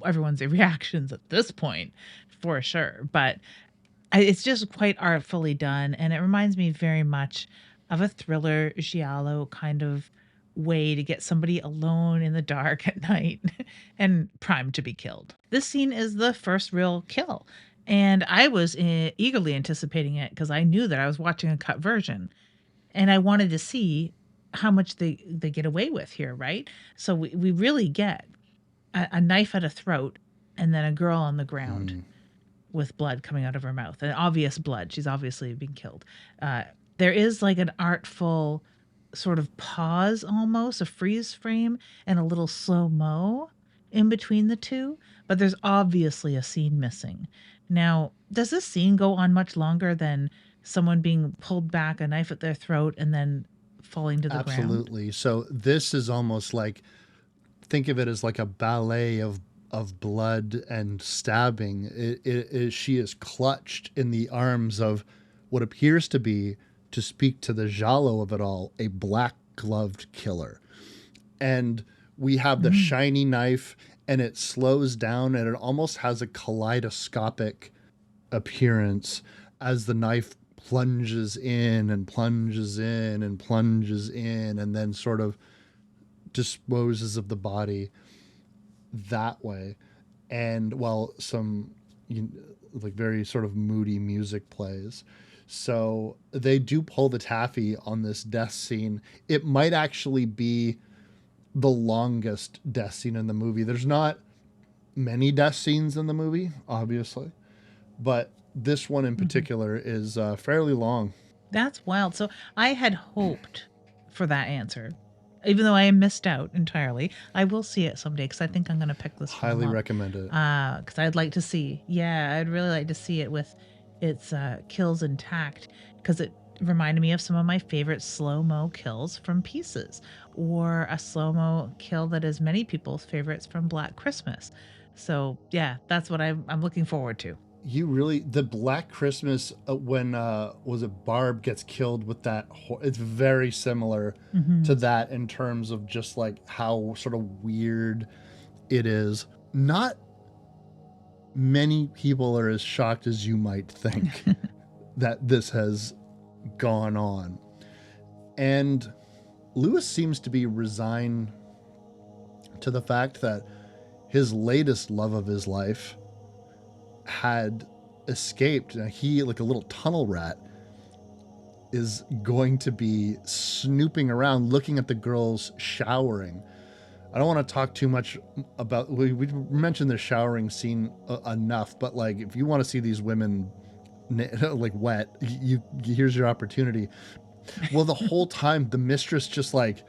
everyone's reactions at this point for sure. But it's just quite artfully done. And it reminds me very much of a thriller giallo kind of way to get somebody alone in the dark at night and primed to be killed. This scene is the first real kill. And I was eagerly anticipating it because I knew that I was watching a cut version. And I wanted to see how much they get away with here, right? So we really get a knife at a throat and then a girl on the ground with blood coming out of her mouth. And obvious blood. She's obviously been killed. There is like an artful sort of pause almost, a freeze frame and a little slow-mo in between the two. But there's obviously a scene missing. Now, does this scene go on much longer than someone being pulled back, a knife at their throat, and then falling to the ground? Absolutely. So this is almost like, think of it as like a ballet of blood and stabbing. She is clutched in the arms of what appears to be, to speak to the giallo of it all, a black gloved killer. And we have the shiny knife, and it slows down, and it almost has a kaleidoscopic appearance as the knife plunges in and plunges in and plunges in, and then sort of disposes of the body that way. And while some like very sort of moody music plays. So they do pull the taffy on this death scene. It might actually be the longest death scene in the movie. There's not many death scenes in the movie, obviously, but this one in particular is fairly long. That's wild. So I had hoped for that answer. Even though I missed out entirely, I will see it someday because I think I'm going to pick this Highly film up. recommend it. Because I'd like to see. Yeah, I'd really like to see it with its kills intact because it reminded me of some of my favorite slow-mo kills from Pieces, or a slow-mo kill that is many people's favorites from Black Christmas. So yeah, that's what I'm looking forward to. You really, the Black Christmas, when was it Barb gets killed with that it's very similar to that in terms of just like how sort of weird it is. not many people are as shocked as you might think that this has gone on. And Lewis seems to be resigned to the fact that his latest love of his life had escaped. He, like a little tunnel rat, is going to be snooping around looking at the girls showering. I don't want to talk too much about, we mentioned the showering scene enough, but like, if you want to see these women like wet, here's your opportunity. Well, the whole time the mistress just like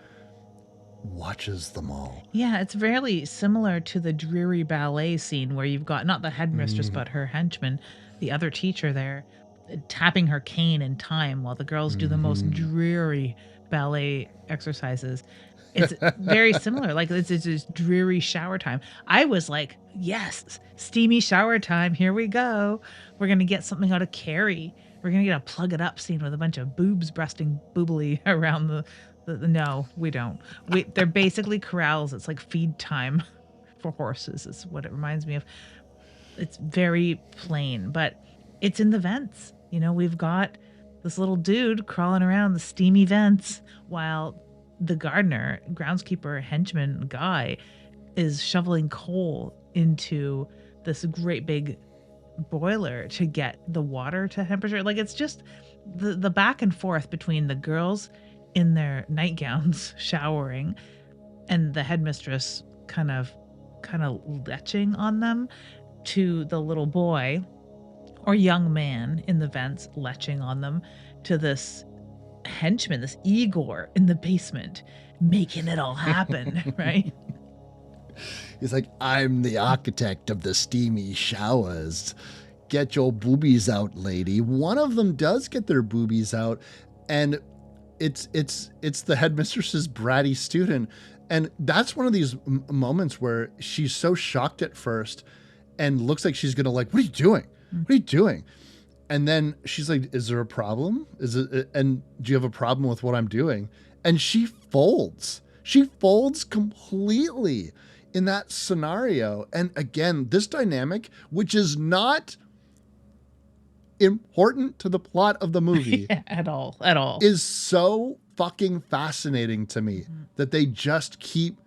watches them all. Yeah, it's really similar to the dreary ballet scene where you've got not the headmistress, but her henchman, the other teacher there, tapping her cane in time while the girls do the most dreary ballet exercises. It's very similar. Like it's just dreary shower time. I was like, yes, steamy shower time. Here we go. We're going to get something out of Carrie. We're going to get a plug it up scene with a bunch of boobs breasting boobily around the no, we don't. They're basically corrals. It's like feed time for horses is what it reminds me of. It's very plain, but it's in the vents. You know, we've got this little dude crawling around the steamy vents while the gardener, groundskeeper, henchman guy is shoveling coal into this great big boiler to get the water to temperature. Like it's just the back and forth between the girls in their nightgowns showering and the headmistress kind of leching on them, to the little boy or young man in the vents leching on them, to this henchman, this Igor in the basement making it all happen. Right? He's like, I'm the architect of the steamy showers. Get your boobies out, lady. One of them does get their boobies out, and it's the headmistress's bratty student. And that's one of these moments where she's so shocked at first and looks like she's gonna like, what are you doing? What are you doing? And then she's like, is there a problem? And do you have a problem with what I'm doing? And she folds completely in that scenario. And again, this dynamic, which is not important to the plot of the movie at all, is so fucking fascinating to me that they just keep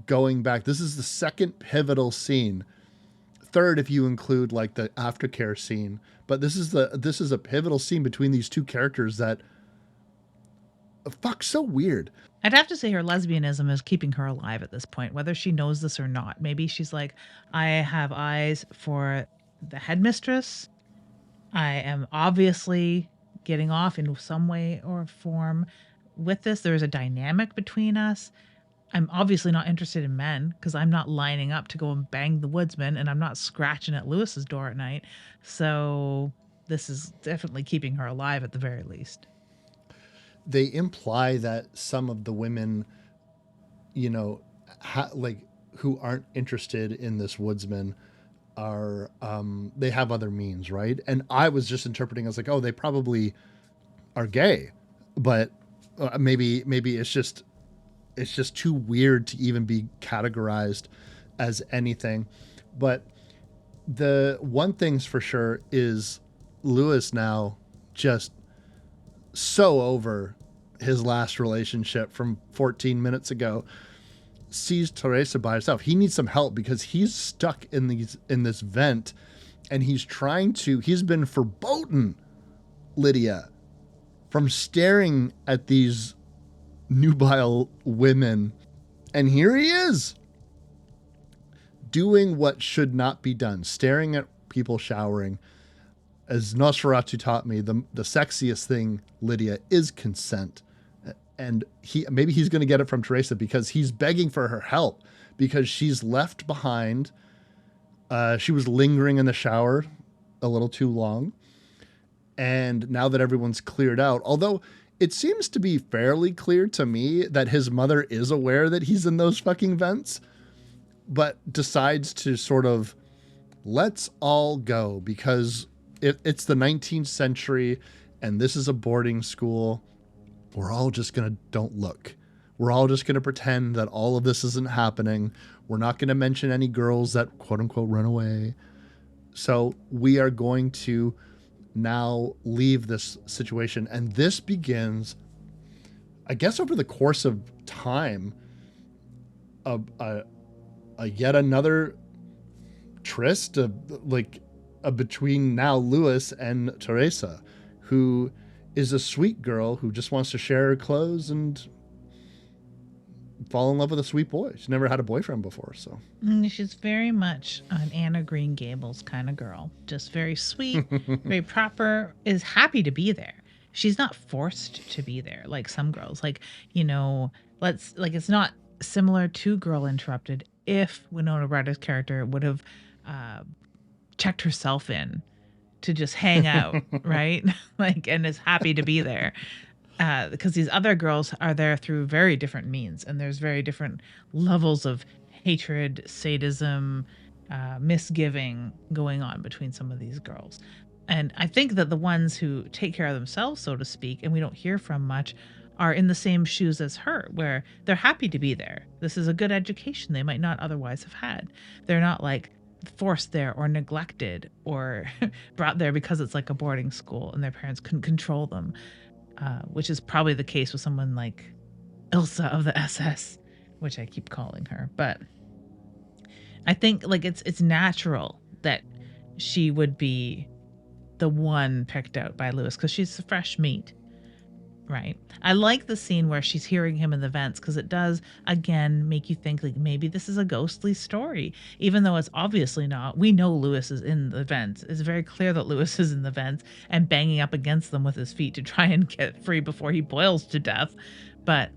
going back. This is the second pivotal scene. Third, if you include like the aftercare scene, but this is a pivotal scene between these two characters that so weird. I'd have to say her lesbianism is keeping her alive at this point, whether she knows this or not. Maybe she's like, I have eyes for the headmistress. I am obviously getting off in some way or form with this. There is a dynamic between us. I'm obviously not interested in men because I'm not lining up to go and bang the woodsman, and I'm not scratching at Lewis's door at night. So this is definitely keeping her alive at the very least. They imply that some of the women, you know, who aren't interested in this woodsman are, they have other means, right? And I was just interpreting as like, oh, they probably are gay, but maybe it's just too weird to even be categorized as anything. But the one thing's for sure is Lewis now just so over his last relationship from 14 minutes ago, sees Teresa by herself. He needs some help because he's stuck in this vent, and he's been verboten Lydia from staring at these nubile women. And here he is doing what should not be done, staring at people showering. As Nosferatu taught me, the sexiest thing, Lydia, is consent. And maybe he's going to get it from Teresa because he's begging for her help because she's left behind. She was lingering in the shower a little too long. And now that everyone's cleared out, although it seems to be fairly clear to me that his mother is aware that he's in those fucking vents, but decides to sort of, let's all go because it's the 19th century and this is a boarding school. We're all just going to don't look. We're all just going to pretend that all of this isn't happening. We're not going to mention any girls that quote unquote run away. So we are going to now leave this situation. And this begins, I guess, over the course of time, a yet another tryst between now Lewis and Teresa, who is a sweet girl who just wants to share her clothes and fall in love with a sweet boy. She's never had a boyfriend before, so. She's very much an Anna Green Gables kind of girl. Just very sweet, very proper, is happy to be there. She's not forced to be there like some girls. Like, it's not similar to Girl Interrupted if Winona Ryder's character would have checked herself in to just hang out, right? And is happy to be there. Because these other girls are there through very different means, and there's very different levels of hatred, sadism, misgiving going on between some of these girls. And I think that the ones who take care of themselves, so to speak, and we don't hear from much, are in the same shoes as her, where they're happy to be there. This is a good education they might not otherwise have had. They're not forced there or neglected or brought there because it's like a boarding school and their parents couldn't control them. Which is probably the case with someone like Ilsa of the SS, which I keep calling her. But I think it's natural that she would be the one picked out by Lewis because she's fresh meat, right? I like the scene where she's hearing him in the vents because it does, again, make you think maybe this is a ghostly story, even though it's obviously not. We know Lewis is in the vents. It's very clear that Lewis is in the vents and banging up against them with his feet to try and get free before he boils to death. But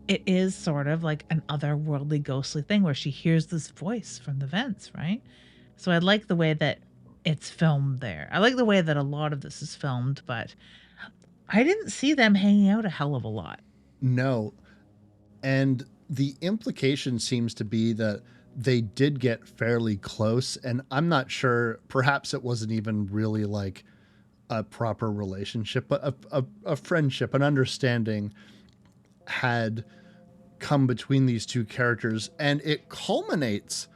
it is sort of like an otherworldly, ghostly thing where she hears this voice from the vents, right? So I like the way that it's filmed there. I like the way that a lot of this is filmed, but I didn't see them hanging out a hell of a lot. No. And the implication seems to be that they did get fairly close. And I'm not sure, perhaps it wasn't even really like a proper relationship, but a friendship, an understanding had come between these two characters. And it culminates,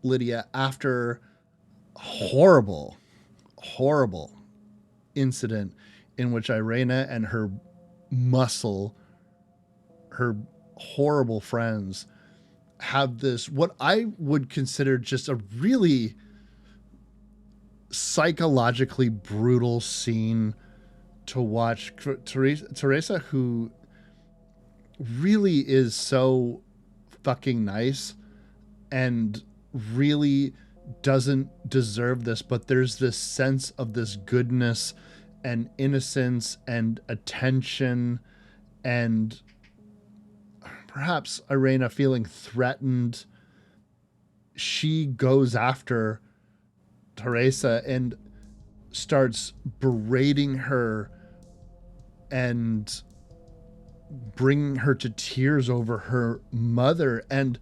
Lydia, after horrible incident in which Irene and her horrible friends have this, what I would consider just a really psychologically brutal scene to watch. Teresa, who really is so fucking nice and really doesn't deserve this, but there's this sense of this goodness and innocence and attention, and perhaps Irene feeling threatened. She goes after Teresa and starts berating her and bringing her to tears over her mother. And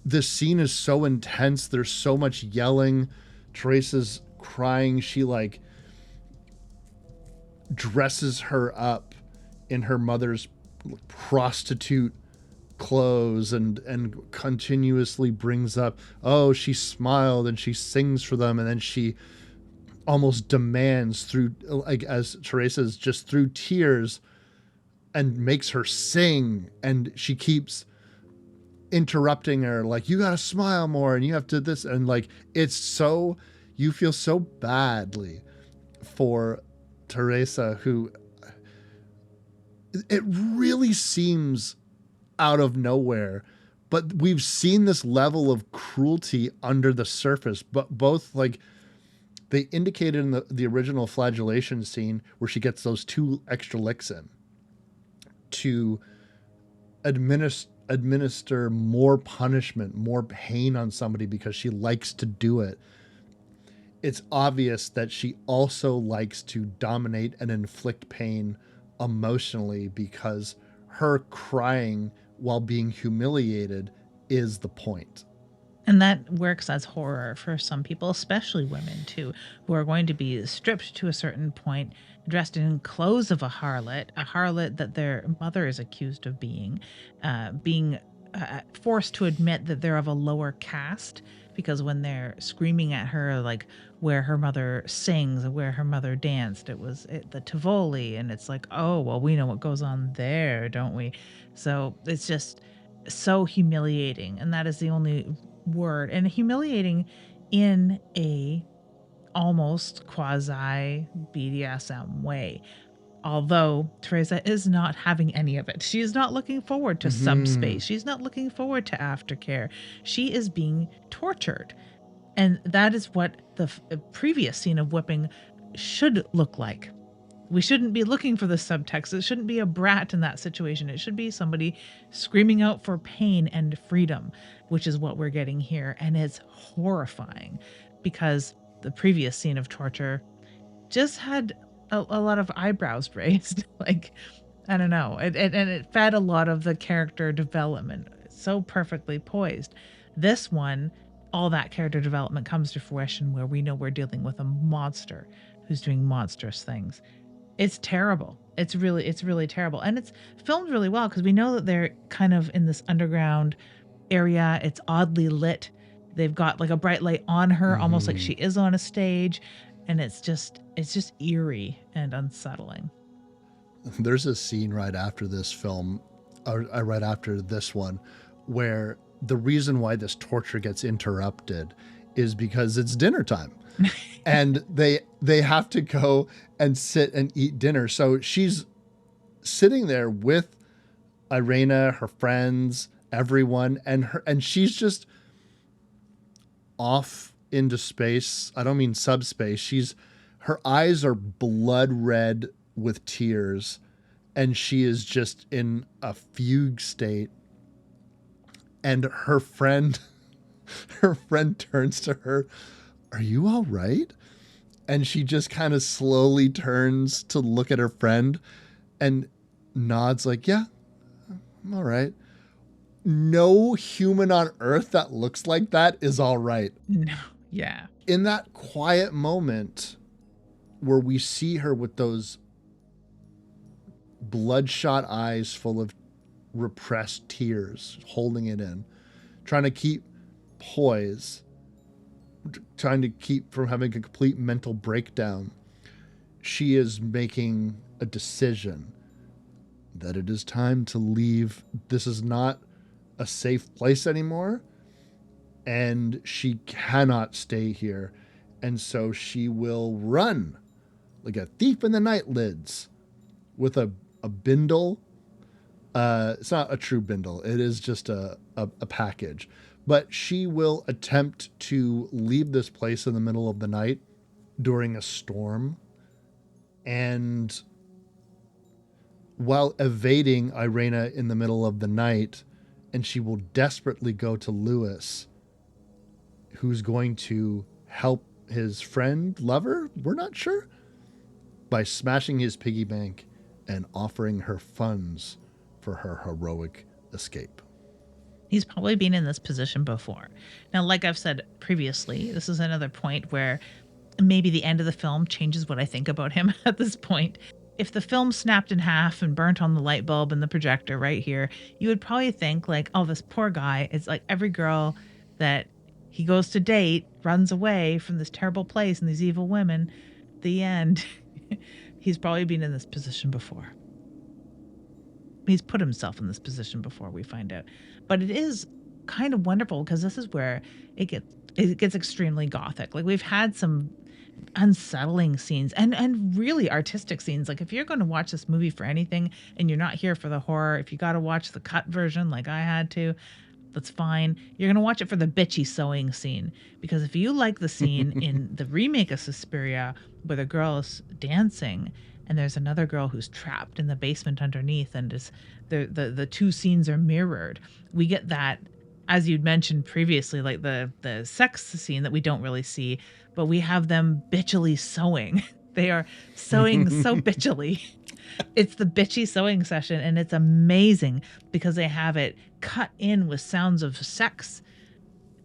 this scene is so intense. There's so much yelling. Teresa's crying. She dresses her up in her mother's prostitute clothes and continuously brings up, oh, she smiled, and she sings for them, and then she almost demands through, as Teresa's just through tears, and makes her sing, and she keeps interrupting her, you gotta smile more and you have to this, and it's so, you feel so badly for Teresa, who it really seems out of nowhere, but we've seen this level of cruelty under the surface, but both they indicated in the original flagellation scene where she gets those 2 extra licks in to administer more punishment, more pain on somebody because she likes to do it. It's obvious that she also likes to dominate and inflict pain emotionally, because her crying while being humiliated is the point. And that works as horror for some people, especially women too, who are going to be stripped to a certain point, dressed in clothes of a harlot that their mother is accused of being forced to admit that they're of a lower caste, because when they're screaming at her, like where her mother sings or where her mother danced, it was the Tivoli, and it's like, oh well, we know what goes on there, don't we? So it's just so humiliating, and that is the only word, and humiliating in a almost quasi BDSM way. Although Teresa is not having any of it. She is not looking forward to subspace. She's not looking forward to aftercare. She is being tortured. And that is what the previous scene of whipping should look like. We shouldn't be looking for the subtext. It shouldn't be a brat in that situation. It should be somebody screaming out for pain and freedom, which is what we're getting here. And it's horrifying because the previous scene of torture just had a lot of eyebrows raised. Like, I don't know. And it fed a lot of the character development. So perfectly poised. This one, all that character development comes to fruition where we know we're dealing with a monster who's doing monstrous things. It's terrible. It's really terrible. And it's filmed really well because we know that they're kind of in this underground area. It's oddly lit. They've got like a bright light on her, almost like she is on a stage. And it's just eerie and unsettling. There's a scene right after this film, or right after this one, where the reason why this torture gets interrupted is because it's dinner time. And they have to go and sit and eat dinner. So she's sitting there with Irene, her friends, everyone, and she's just off into space. I don't mean subspace. Her eyes are blood red with tears, and she is just in a fugue state. And her friend turns to her, "Are you all right?" And she just kind of slowly turns to look at her friend and nods like, "Yeah, I'm all right." No human on earth that looks like that is all right. No. Yeah. In that quiet moment where we see her with those bloodshot eyes full of repressed tears, holding it in, trying to keep poise, trying to keep from having a complete mental breakdown, she is making a decision that it is time to leave. This is not a safe place anymore. And she cannot stay here. And so she will run like a thief in the night lids with a bindle. It's not a true bindle. It is just a package. But she will attempt to leave this place in the middle of the night during a storm. And while evading Irene in the middle of the night, and she will desperately go to Lewis, who's going to help his friend, lover, we're not sure, by smashing his piggy bank and offering her funds for her heroic escape. He's probably been in this position before. Now, like I've said previously, this is another point where maybe the end of the film changes what I think about him at this point. If the film snapped in half and burnt on the light bulb and the projector right here, you would probably think like, oh, this poor guy. It's like every girl that he goes to date runs away from this terrible place and these evil women. The end. He's probably been in this position before. He's put himself in this position before, we find out. But it is kind of wonderful because this is where it gets extremely gothic. Like, we've had some unsettling scenes and really artistic scenes. Like, if you're going to watch this movie for anything and you're not here for the horror, if you got to watch the cut version like I had to, that's fine. You're going to watch it for the bitchy sewing scene, because if you like the scene in the remake of Suspiria where the girl is dancing and there's another girl who's trapped in the basement underneath, and is the two scenes are mirrored, we get that, as you'd mentioned previously, like the sex scene that we don't really see, but we have them bitchily sewing. They are sewing so bitchily. It's the bitchy sewing session, and it's amazing because they have it cut in with sounds of sex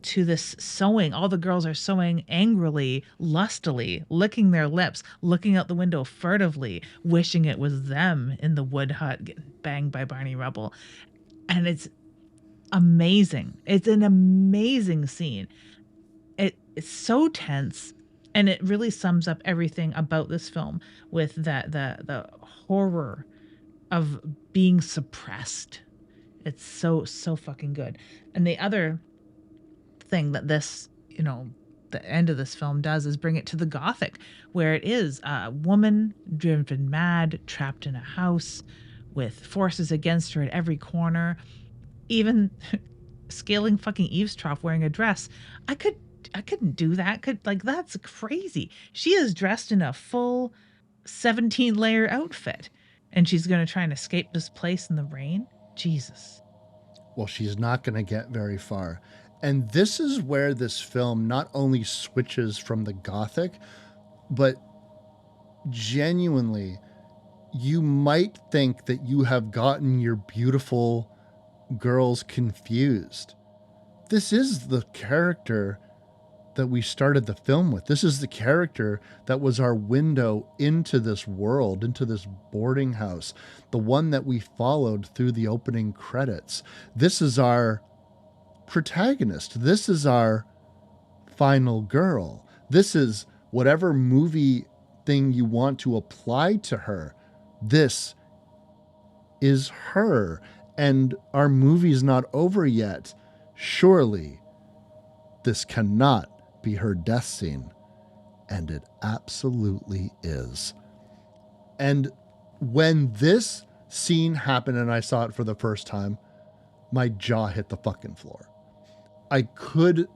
to this sewing. All the girls are sewing angrily, lustily, licking their lips, looking out the window furtively, wishing it was them in the wood hut getting banged by Barney Rubble. And it's amazing. It's an amazing scene. It's so tense, and it really sums up everything about this film with that the horror of being suppressed. It's so fucking good. And the other thing that this, the end of this film does is bring it to the gothic, where it is a woman driven mad, trapped in a house with forces against her at every corner, even scaling fucking eavesdrop wearing a dress. I couldn't do that. That's crazy. She is dressed in a full 17 layer outfit, and she's going to try and escape this place in the rain. Jesus. Well, she's not going to get very far. And this is where this film not only switches from the gothic, but genuinely, you might think that you have gotten your beautiful girls confused. This is the character that we started the film with. This is the character that was our window into this world, into this boarding house, the one that we followed through the opening credits. This is our protagonist. This is our final girl. This is whatever movie thing you want to apply to her. This is her. And our movie's not over yet. Surely this cannot be her death scene. And it absolutely is. And when this scene happened and I saw it for the first time, my jaw hit the fucking floor. I could,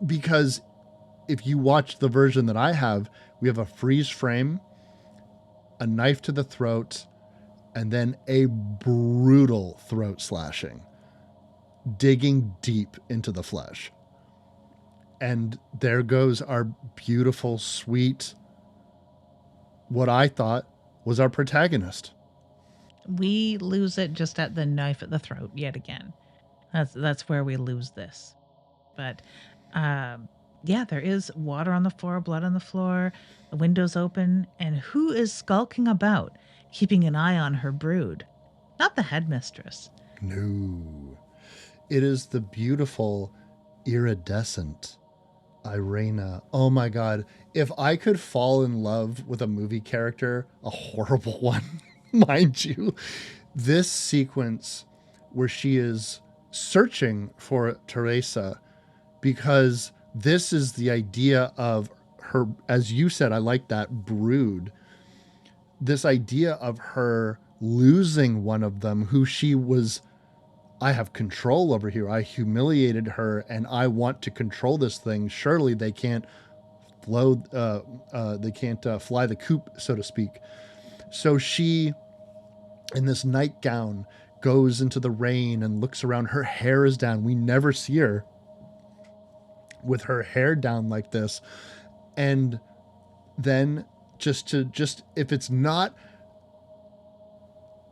because if you watch the version that I have, we have a freeze frame, a knife to the throat, and then a brutal throat slashing, digging deep into the flesh. And there goes our beautiful, sweet, what I thought was our protagonist. We lose it just at the knife at the throat yet again. That's where we lose this. But yeah, there is water on the floor, blood on the floor, the windows open, and who is skulking about, keeping an eye on her brood? Not the headmistress. No. It is the beautiful, iridescent Irene. Oh my God. If I could fall in love with a movie character, a horrible one, mind you, this sequence where she is searching for Teresa, because this is the idea of her, as you said, I like that, brood. This idea of her losing one of them who she was, I have control over here. I humiliated her and I want to control this thing. Surely they can't fly the coop, so to speak. So she, in this nightgown, goes into the rain and looks around. Her hair is down. We never see her with her hair down like this. And then just if it's not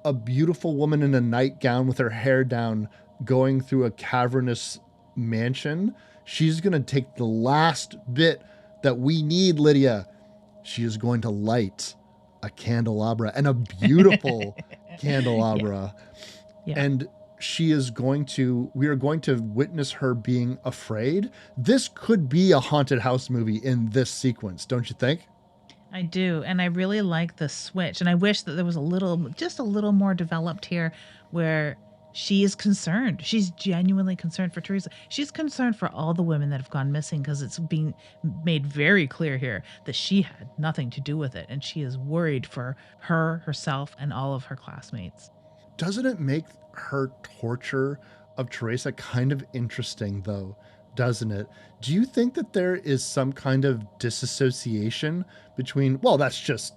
a beautiful woman in a nightgown with her hair down going through a cavernous mansion, she's going to take the last bit that we need, Lydia. She is going to light a candelabra, and a beautiful candelabra. Yeah. And we are going to witness her being afraid. This could be a haunted house movie in this sequence, don't you think? I do. And I really like the switch. And I wish that there was just a little more developed here, where she is concerned. She's genuinely concerned for Teresa. She's concerned for all the women that have gone missing, because it's being made very clear here that she had nothing to do with it. And she is worried for herself, and all of her classmates. Doesn't it make her torture of Teresa kind of interesting, though? Doesn't it? Do you think that there is some kind of disassociation between, well, that's just,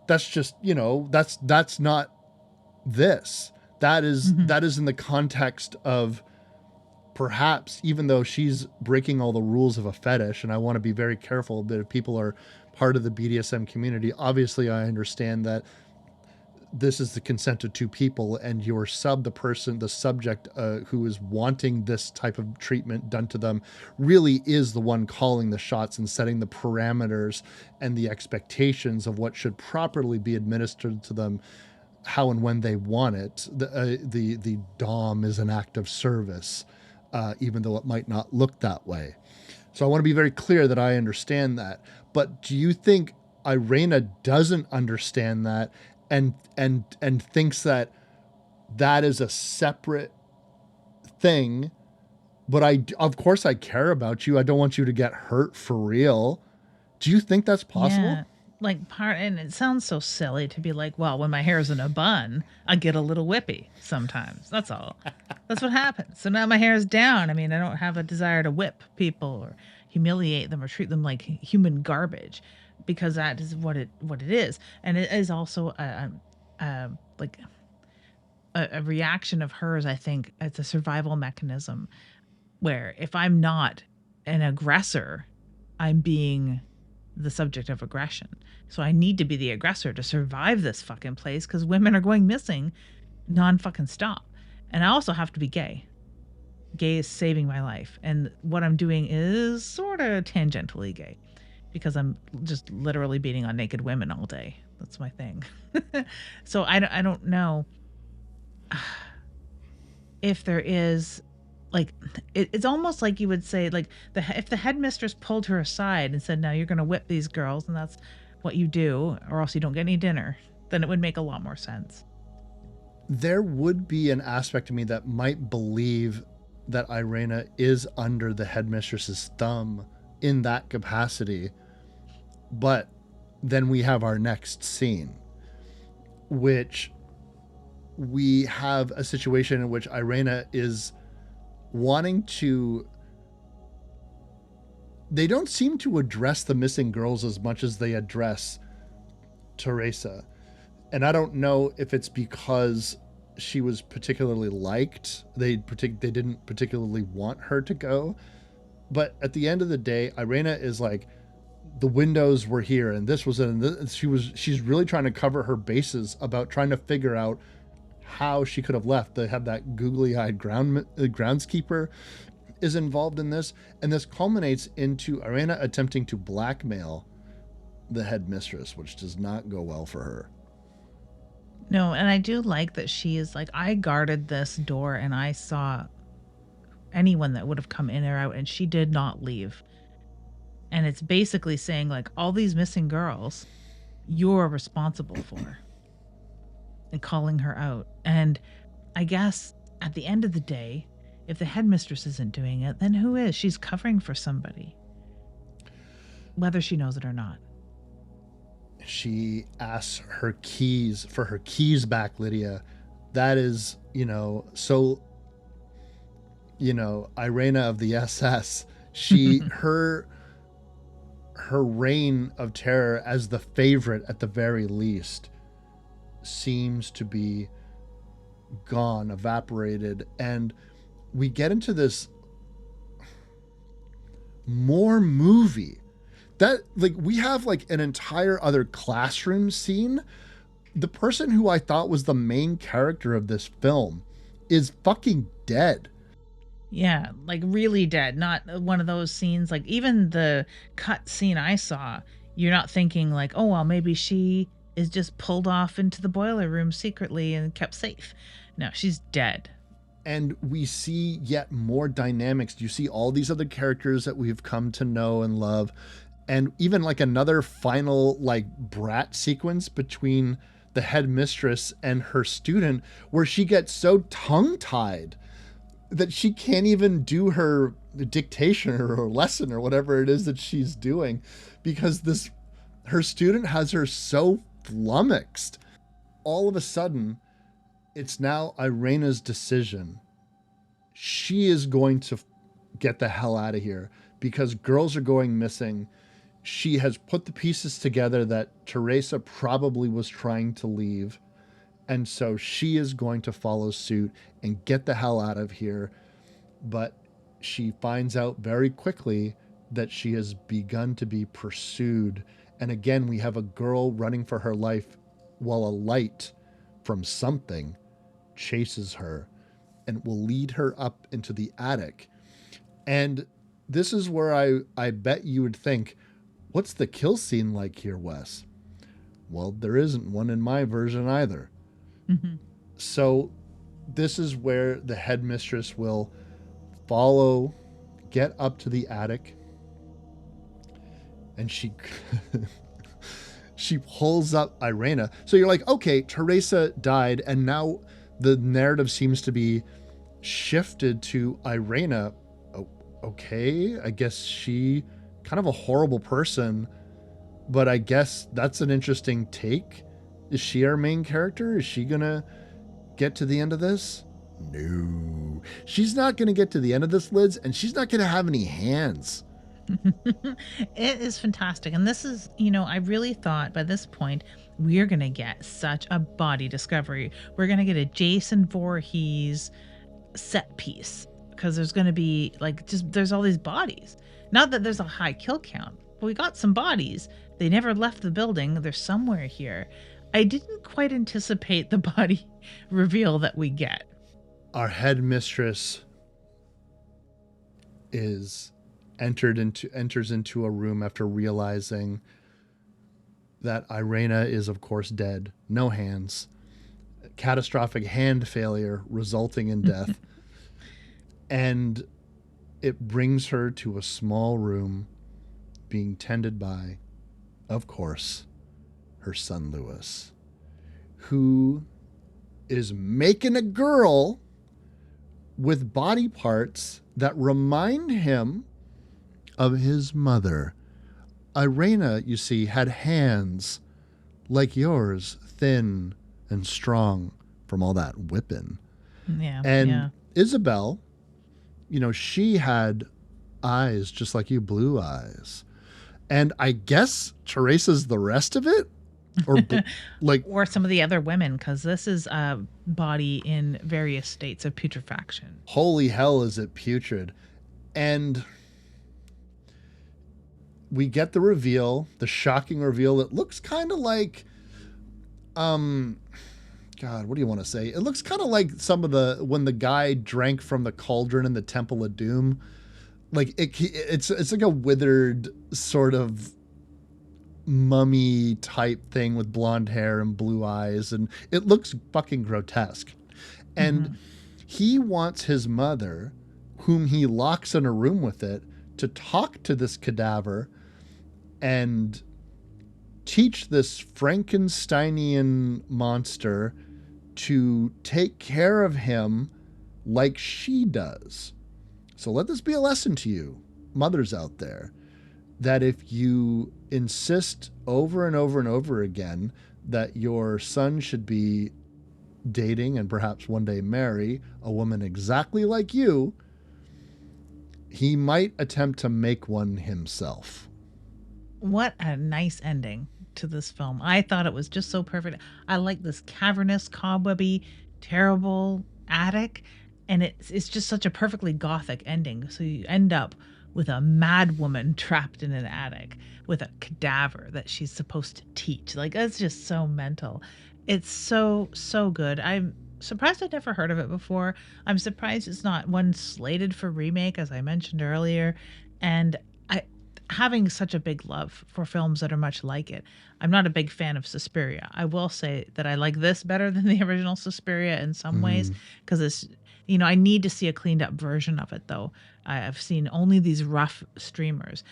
that's not this. That is in the context of, perhaps, even though she's breaking all the rules of a fetish, and I want to be very careful that if people are part of the BDSM community, obviously I understand that this is the consent of two people, and the subject who is wanting this type of treatment done to them really is the one calling the shots and setting the parameters and the expectations of what should properly be administered to them. how and when they want it. The dom is an act of service, even though it might not look that way. So I want to be very clear that I understand that. But do you think Irena doesn't understand that and thinks that that is a separate thing? But of course I care about you. I don't want you to get hurt for real. Do you think that's possible? Yeah. Like and it sounds so silly to be like, well, when my hair's in a bun, I get a little whippy sometimes. That's all. That's what happens. So now my hair's down. I mean, I don't have a desire to whip people or humiliate them or treat them like human garbage, because that is what it is. And it is also like a reaction of hers. I think it's a survival mechanism where if I'm not an aggressor, I'm being the subject of aggression. So I need to be the aggressor to survive this fucking place, because women are going missing non-fucking stop. And I also have to be gay. Gay is saving my life. And what I'm doing is sort of tangentially gay, because I'm just literally beating on naked women all day. That's my thing. So I don't know if there is, like, it's almost like you would say, like, if the headmistress pulled her aside and said, now you're going to whip these girls and that's what you do, or else you don't get any dinner, then it would make a lot more sense. There would be an aspect of me that might believe that Irena is under the headmistress's thumb in that capacity. But then we have our next scene, which we have a situation in which Irena is wanting to... They don't seem to address the missing girls as much as they address Teresa. And I don't know if it's because she was particularly liked. They didn't particularly want her to go. But at the end of the day, Irena is like, the windows were here and this was it. And she's really trying to cover her bases about trying to figure out how she could have left. They have that googly-eyed groundskeeper is involved in this. And this culminates into Irena attempting to blackmail the headmistress, which does not go well for her. No, and I do like that she is like, I guarded this door and I saw anyone that would have come in or out, and she did not leave. And it's basically saying, like, all these missing girls, you're responsible for, and calling her out. And I guess at the end of the day, if the headmistress isn't doing it, then who is? She's covering for somebody, whether she knows it or not. She asks her keys back, Lydia. That is, so, Irena of the SS, her reign of terror as the favorite at the very least seems to be gone, evaporated. And we get into this more movie that, like, we have like an entire other classroom scene. The person who I thought was the main character of this film is fucking dead. Yeah, like really dead. Not one of those scenes, like even the cut scene I saw, you're not thinking like, oh, well, maybe she is just pulled off into the boiler room secretly and kept safe. No, she's dead. And we see yet more dynamics. You see all these other characters that we've come to know and love. And even like another final like brat sequence between the headmistress and her student, where she gets so tongue-tied that she can't even do her dictation or her lesson or whatever it is that she's doing, because her student has her so flummoxed. All of a sudden, it's now Irena's decision. She is going to get the hell out of here because girls are going missing. She has put the pieces together that Teresa probably was trying to leave. And so she is going to follow suit and get the hell out of here. But she finds out very quickly that she has begun to be pursued. And again, we have a girl running for her life while a light from something chases her and will lead her up into the attic. And this is where I bet you would think, what's the kill scene like here, Wes? Well, there isn't one in my version either. Mhm. So this is where the headmistress will get up to the attic, and she she pulls up Irene. So you're like, okay, Teresa died, and now the narrative seems to be shifted to Irene. Oh, okay, I guess she kind of a horrible person, but I guess that's an interesting take. Is she our main character? Is she gonna get to the end of this? No, she's not gonna get to the end of this, Lids, and she's not gonna have any hands. It is fantastic. And this is, I really thought by this point we're going to get such a body discovery. We're going to get a Jason Voorhees set piece because there's going to be there's all these bodies. Not that there's a high kill count, but we got some bodies. They never left the building. They're somewhere here. I didn't quite anticipate the body reveal that we get. Our headmistress enters into a room after realizing that Irene is, of course, dead. No hands. Catastrophic hand failure resulting in death. And it brings her to a small room being tended by, of course, her son Lewis, who is making a girl with body parts that remind him of his mother. Irene, you see, had hands like yours, thin and strong from all that whipping. Yeah. And Isabel, she had eyes just like you, blue eyes. And I guess Teresa's the rest of it? Or some of the other women, because this is a body in various states of putrefaction. Holy hell, is it putrid. And we get the reveal, the shocking reveal. It looks kind of like, God, what do you want to say? It looks kind of like when the guy drank from the cauldron in the Temple of Doom. Like it's like a withered sort of mummy type thing with blonde hair and blue eyes, and it looks fucking grotesque. And he wants his mother, whom he locks in a room with it, to talk to this cadaver and teach this Frankensteinian monster to take care of him like she does. So let this be a lesson to you, mothers out there, that if you insist over and over and over again that your son should be dating and perhaps one day marry a woman exactly like you, he might attempt to make one himself. What a nice ending to this film. I thought it was just so perfect. I like this cavernous, cobwebby, terrible attic, and it's just such a perfectly gothic ending. So you end up with a mad woman trapped in an attic with a cadaver that she's supposed to teach. Like, that's just so mental. It's so, so good. I'm surprised I'd never heard of it before. I'm surprised it's not one slated for remake, as I mentioned earlier. And having such a big love for films that are much like it. I'm not a big fan of Suspiria. I will say that I like this better than the original Suspiria in some ways, because it's, I need to see a cleaned up version of it though. I've seen only these rough streamers.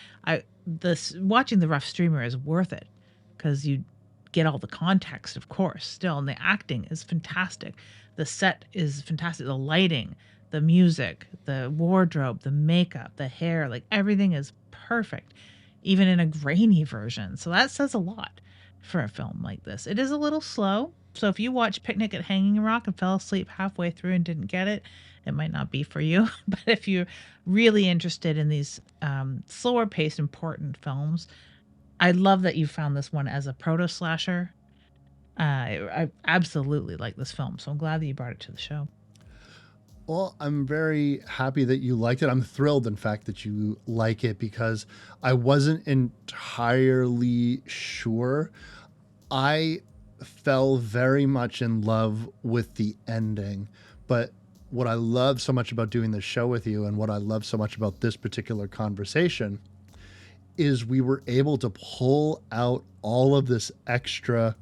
Watching the rough streamer is worth it because you get all the context, of course, still, and the acting is fantastic. The set is fantastic. The lighting, the music, the wardrobe, the makeup, the hair, like everything is perfect, even in a grainy version. So that says a lot for a film like this. It is a little slow. So if you watch Picnic at Hanging Rock and fell asleep halfway through and didn't get it, it might not be for you. But if you're really interested in these slower paced, important films, I love that you found this one as a proto slasher. I absolutely like this film. So I'm glad that you brought it to the show. Well, I'm very happy that you liked it. I'm thrilled, in fact, that you like it because I wasn't entirely sure. I fell very much in love with the ending, but what I love so much about doing this show with you and what I love so much about this particular conversation is we were able to pull out all of this extra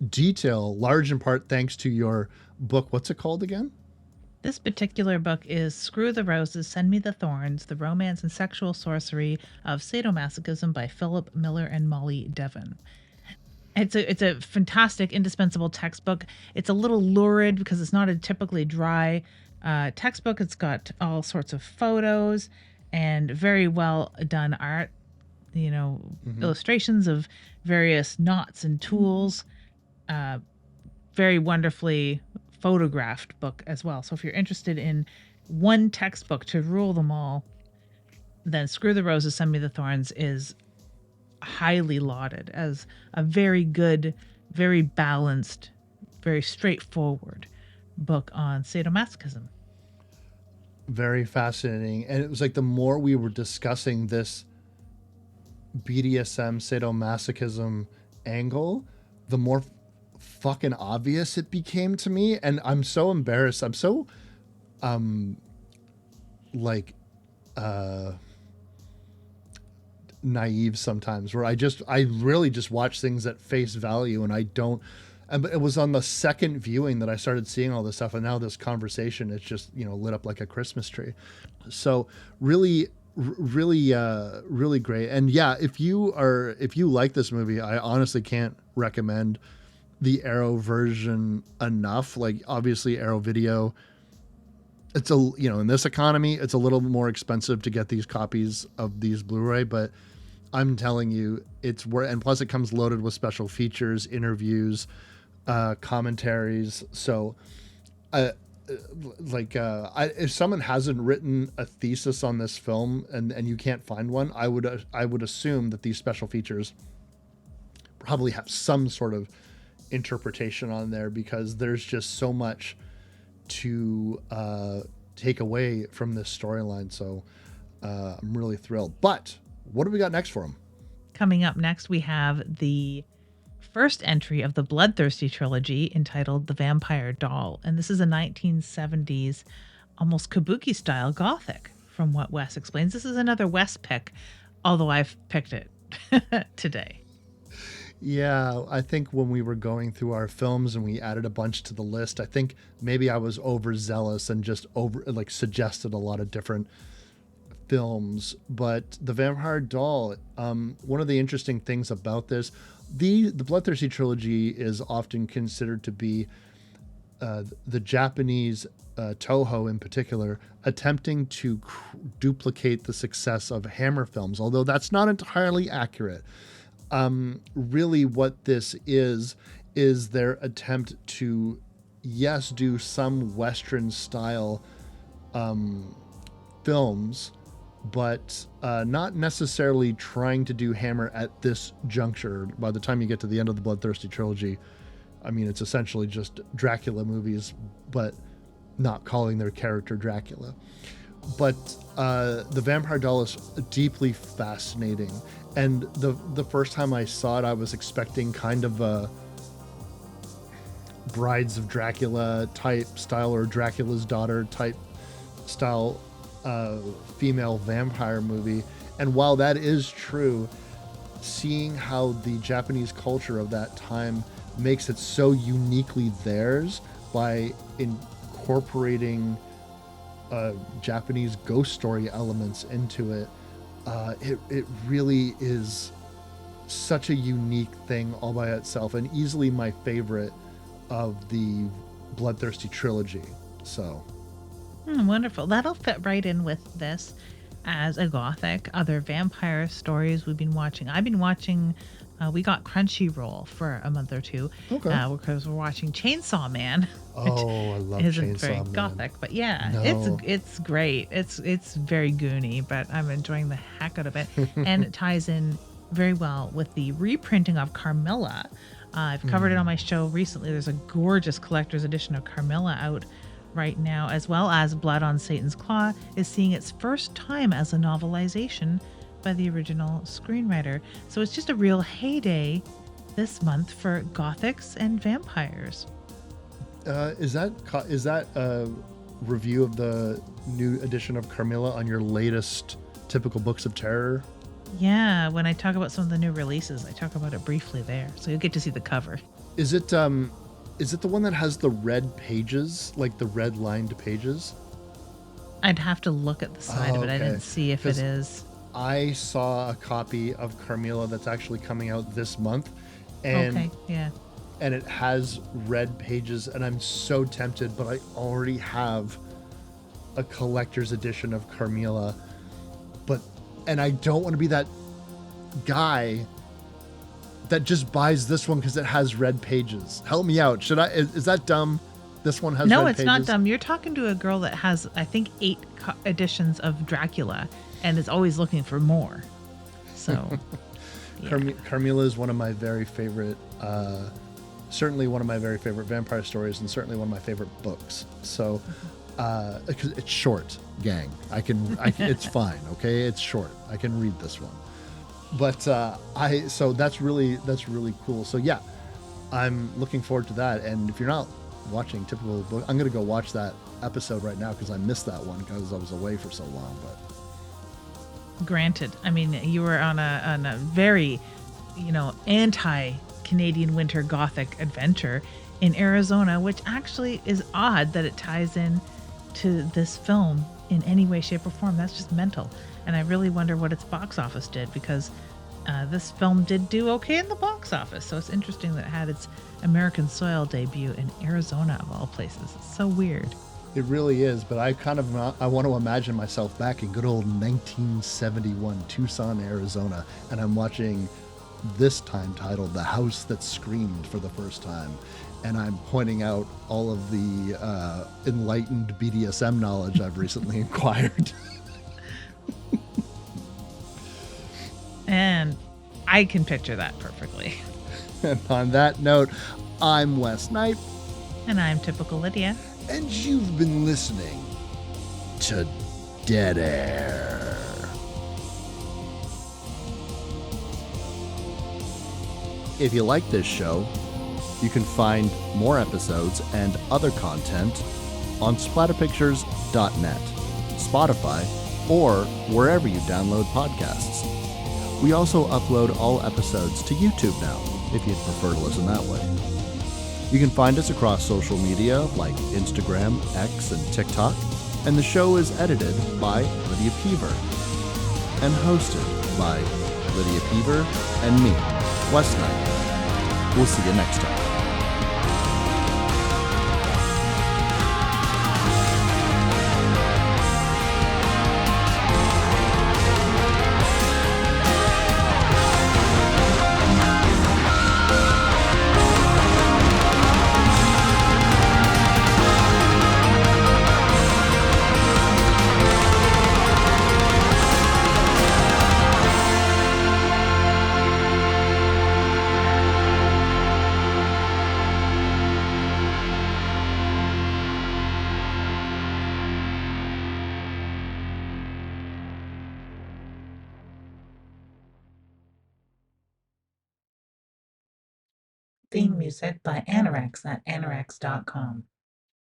detail, large in part thanks to your book. What's it called again? This particular book is Screw the Roses, Send Me the Thorns, The Romance and Sexual Sorcery of Sadomasochism by Philip Miller and Molly Devon. It's a fantastic, indispensable textbook. It's a little lurid because it's not a typically dry textbook. It's got all sorts of photos and very well done art, illustrations of various knots and tools. Very wonderfully photographed book as well. So if you're interested in one textbook to rule them all, then Screw the Roses, Send Me the Thorns is highly lauded as a very good, very balanced, very straightforward book on sadomasochism. Very fascinating. And it was like the more we were discussing this BDSM sadomasochism angle, the more fucking obvious it became to me. And I'm so embarrassed. I'm so naive sometimes, where I really just watch things at face value, and I don't. And it was on the second viewing that I started seeing all this stuff, and now this conversation is just lit up like a Christmas tree. So really great. And yeah, if you like this movie, I honestly can't recommend the Arrow version enough. Like, obviously Arrow Video, it's in this economy, it's a little more expensive to get these copies of these Blu-ray, but I'm telling you, it's worth. And plus it comes loaded with special features, interviews, commentaries. So if someone hasn't written a thesis on this film and you can't find one, I would assume that these special features probably have some sort of interpretation on there, because there's just so much to take away from this storyline. So I'm really thrilled. But what do we got next for him? Coming up next, we have the first entry of the Bloodthirsty trilogy entitled The Vampire Doll. And this is a 1970s, almost kabuki style gothic, from what Wes explains. This is another Wes pick, although I've picked it today. Yeah, I think when we were going through our films and we added a bunch to the list, I think maybe I was overzealous and just suggested a lot of different films. But The Vampire Doll, one of the interesting things about this, the Bloodthirsty trilogy is often considered to be the Japanese Toho in particular attempting to duplicate the success of Hammer films, although that's not entirely accurate. Really what this is their attempt to, yes, do some Western style films, but not necessarily trying to do Hammer at this juncture. By the time you get to the end of the Bloodthirsty trilogy, I mean, it's essentially just Dracula movies, but not calling their character Dracula. But The Vampire Doll is deeply fascinating. And the first time I saw it, I was expecting kind of a Brides of Dracula type style, or Dracula's Daughter type style female vampire movie. And while that is true, seeing how the Japanese culture of that time makes it so uniquely theirs by incorporating Japanese ghost story elements into it, it really is such a unique thing all by itself, and easily my favorite of the Bloodthirsty trilogy. So wonderful. That'll fit right in with this as a gothic. Other vampire stories we've been watching. I've been watching, we got Crunchyroll for a month or two. Okay. Because we're watching Chainsaw Man. Oh, I love Chainsaw Man. Isn't very gothic, but yeah, it's great. It's very goony, but I'm enjoying the heck out of it. And it ties in very well with the reprinting of Carmilla. I've covered it on my show recently. There's a gorgeous collector's edition of Carmilla out right now, as well as Blood on Satan's Claw is seeing its first time as a novelization by the original screenwriter. So it's just a real heyday this month for gothics and vampires. Is that a review of the new edition of Carmilla on your latest Typical Books of Terror? Yeah, when I talk about some of the new releases, I talk about it briefly there, so you'll get to see the cover. Is it the one that has the red pages, like the red lined pages? I'd have to look at the side Oh, of it. I okay. didn't see if it 'Cause is. I saw a copy of Carmilla that's actually coming out this month, and Okay, yeah. it has red pages, and I'm so tempted, but I already have a collector's edition of Carmilla, but and I don't want to be that guy that just buys this one because it has red pages. Help me out. Should I? Is that dumb? This one has No, red it's pages. not dumb. You're talking to a girl that has, I think, 8 editions of Dracula and is always looking for more. So, yeah. Carmilla is one of my very favorite, certainly one of my very favorite vampire stories, and certainly one of my favorite books. So, because it's short, gang. I can it's fine. Okay, it's short. I can read this one. But so that's really cool. So yeah, I'm looking forward to that. And if you're not watching Typical Book, I'm gonna go watch that episode right now because I missed that one because I was away for so long. But Granted, I mean, you were on a very, anti-Canadian winter gothic adventure in Arizona, which actually is odd that it ties in to this film in any way, shape, or form. That's just mental. And I really wonder what its box office did, because this film did do okay in the box office. So it's interesting that it had its American soil debut in Arizona, of all places. It's so weird. it really is. But I want to imagine myself back in good old 1971 Tucson, Arizona, and I'm watching this time titled "The House That Screamed" for the first time. And I'm pointing out all of the enlightened BDSM knowledge I've recently acquired. And I can picture that perfectly. And on that note, I'm Wes Knight, And I'm Typical Lydia. and you've been listening to Dead Air. If you like this show, you can find more episodes and other content on splatterpictures.net, Spotify, or wherever you download podcasts. We also upload all episodes to YouTube now, if you'd prefer to listen that way. You can find us across social media like Instagram, X, and TikTok, and the show is edited by Lydia Peaver and hosted by Lydia Peaver and me, Wes Knight. We'll see you next time. Theme music by Anorax at anorax.com.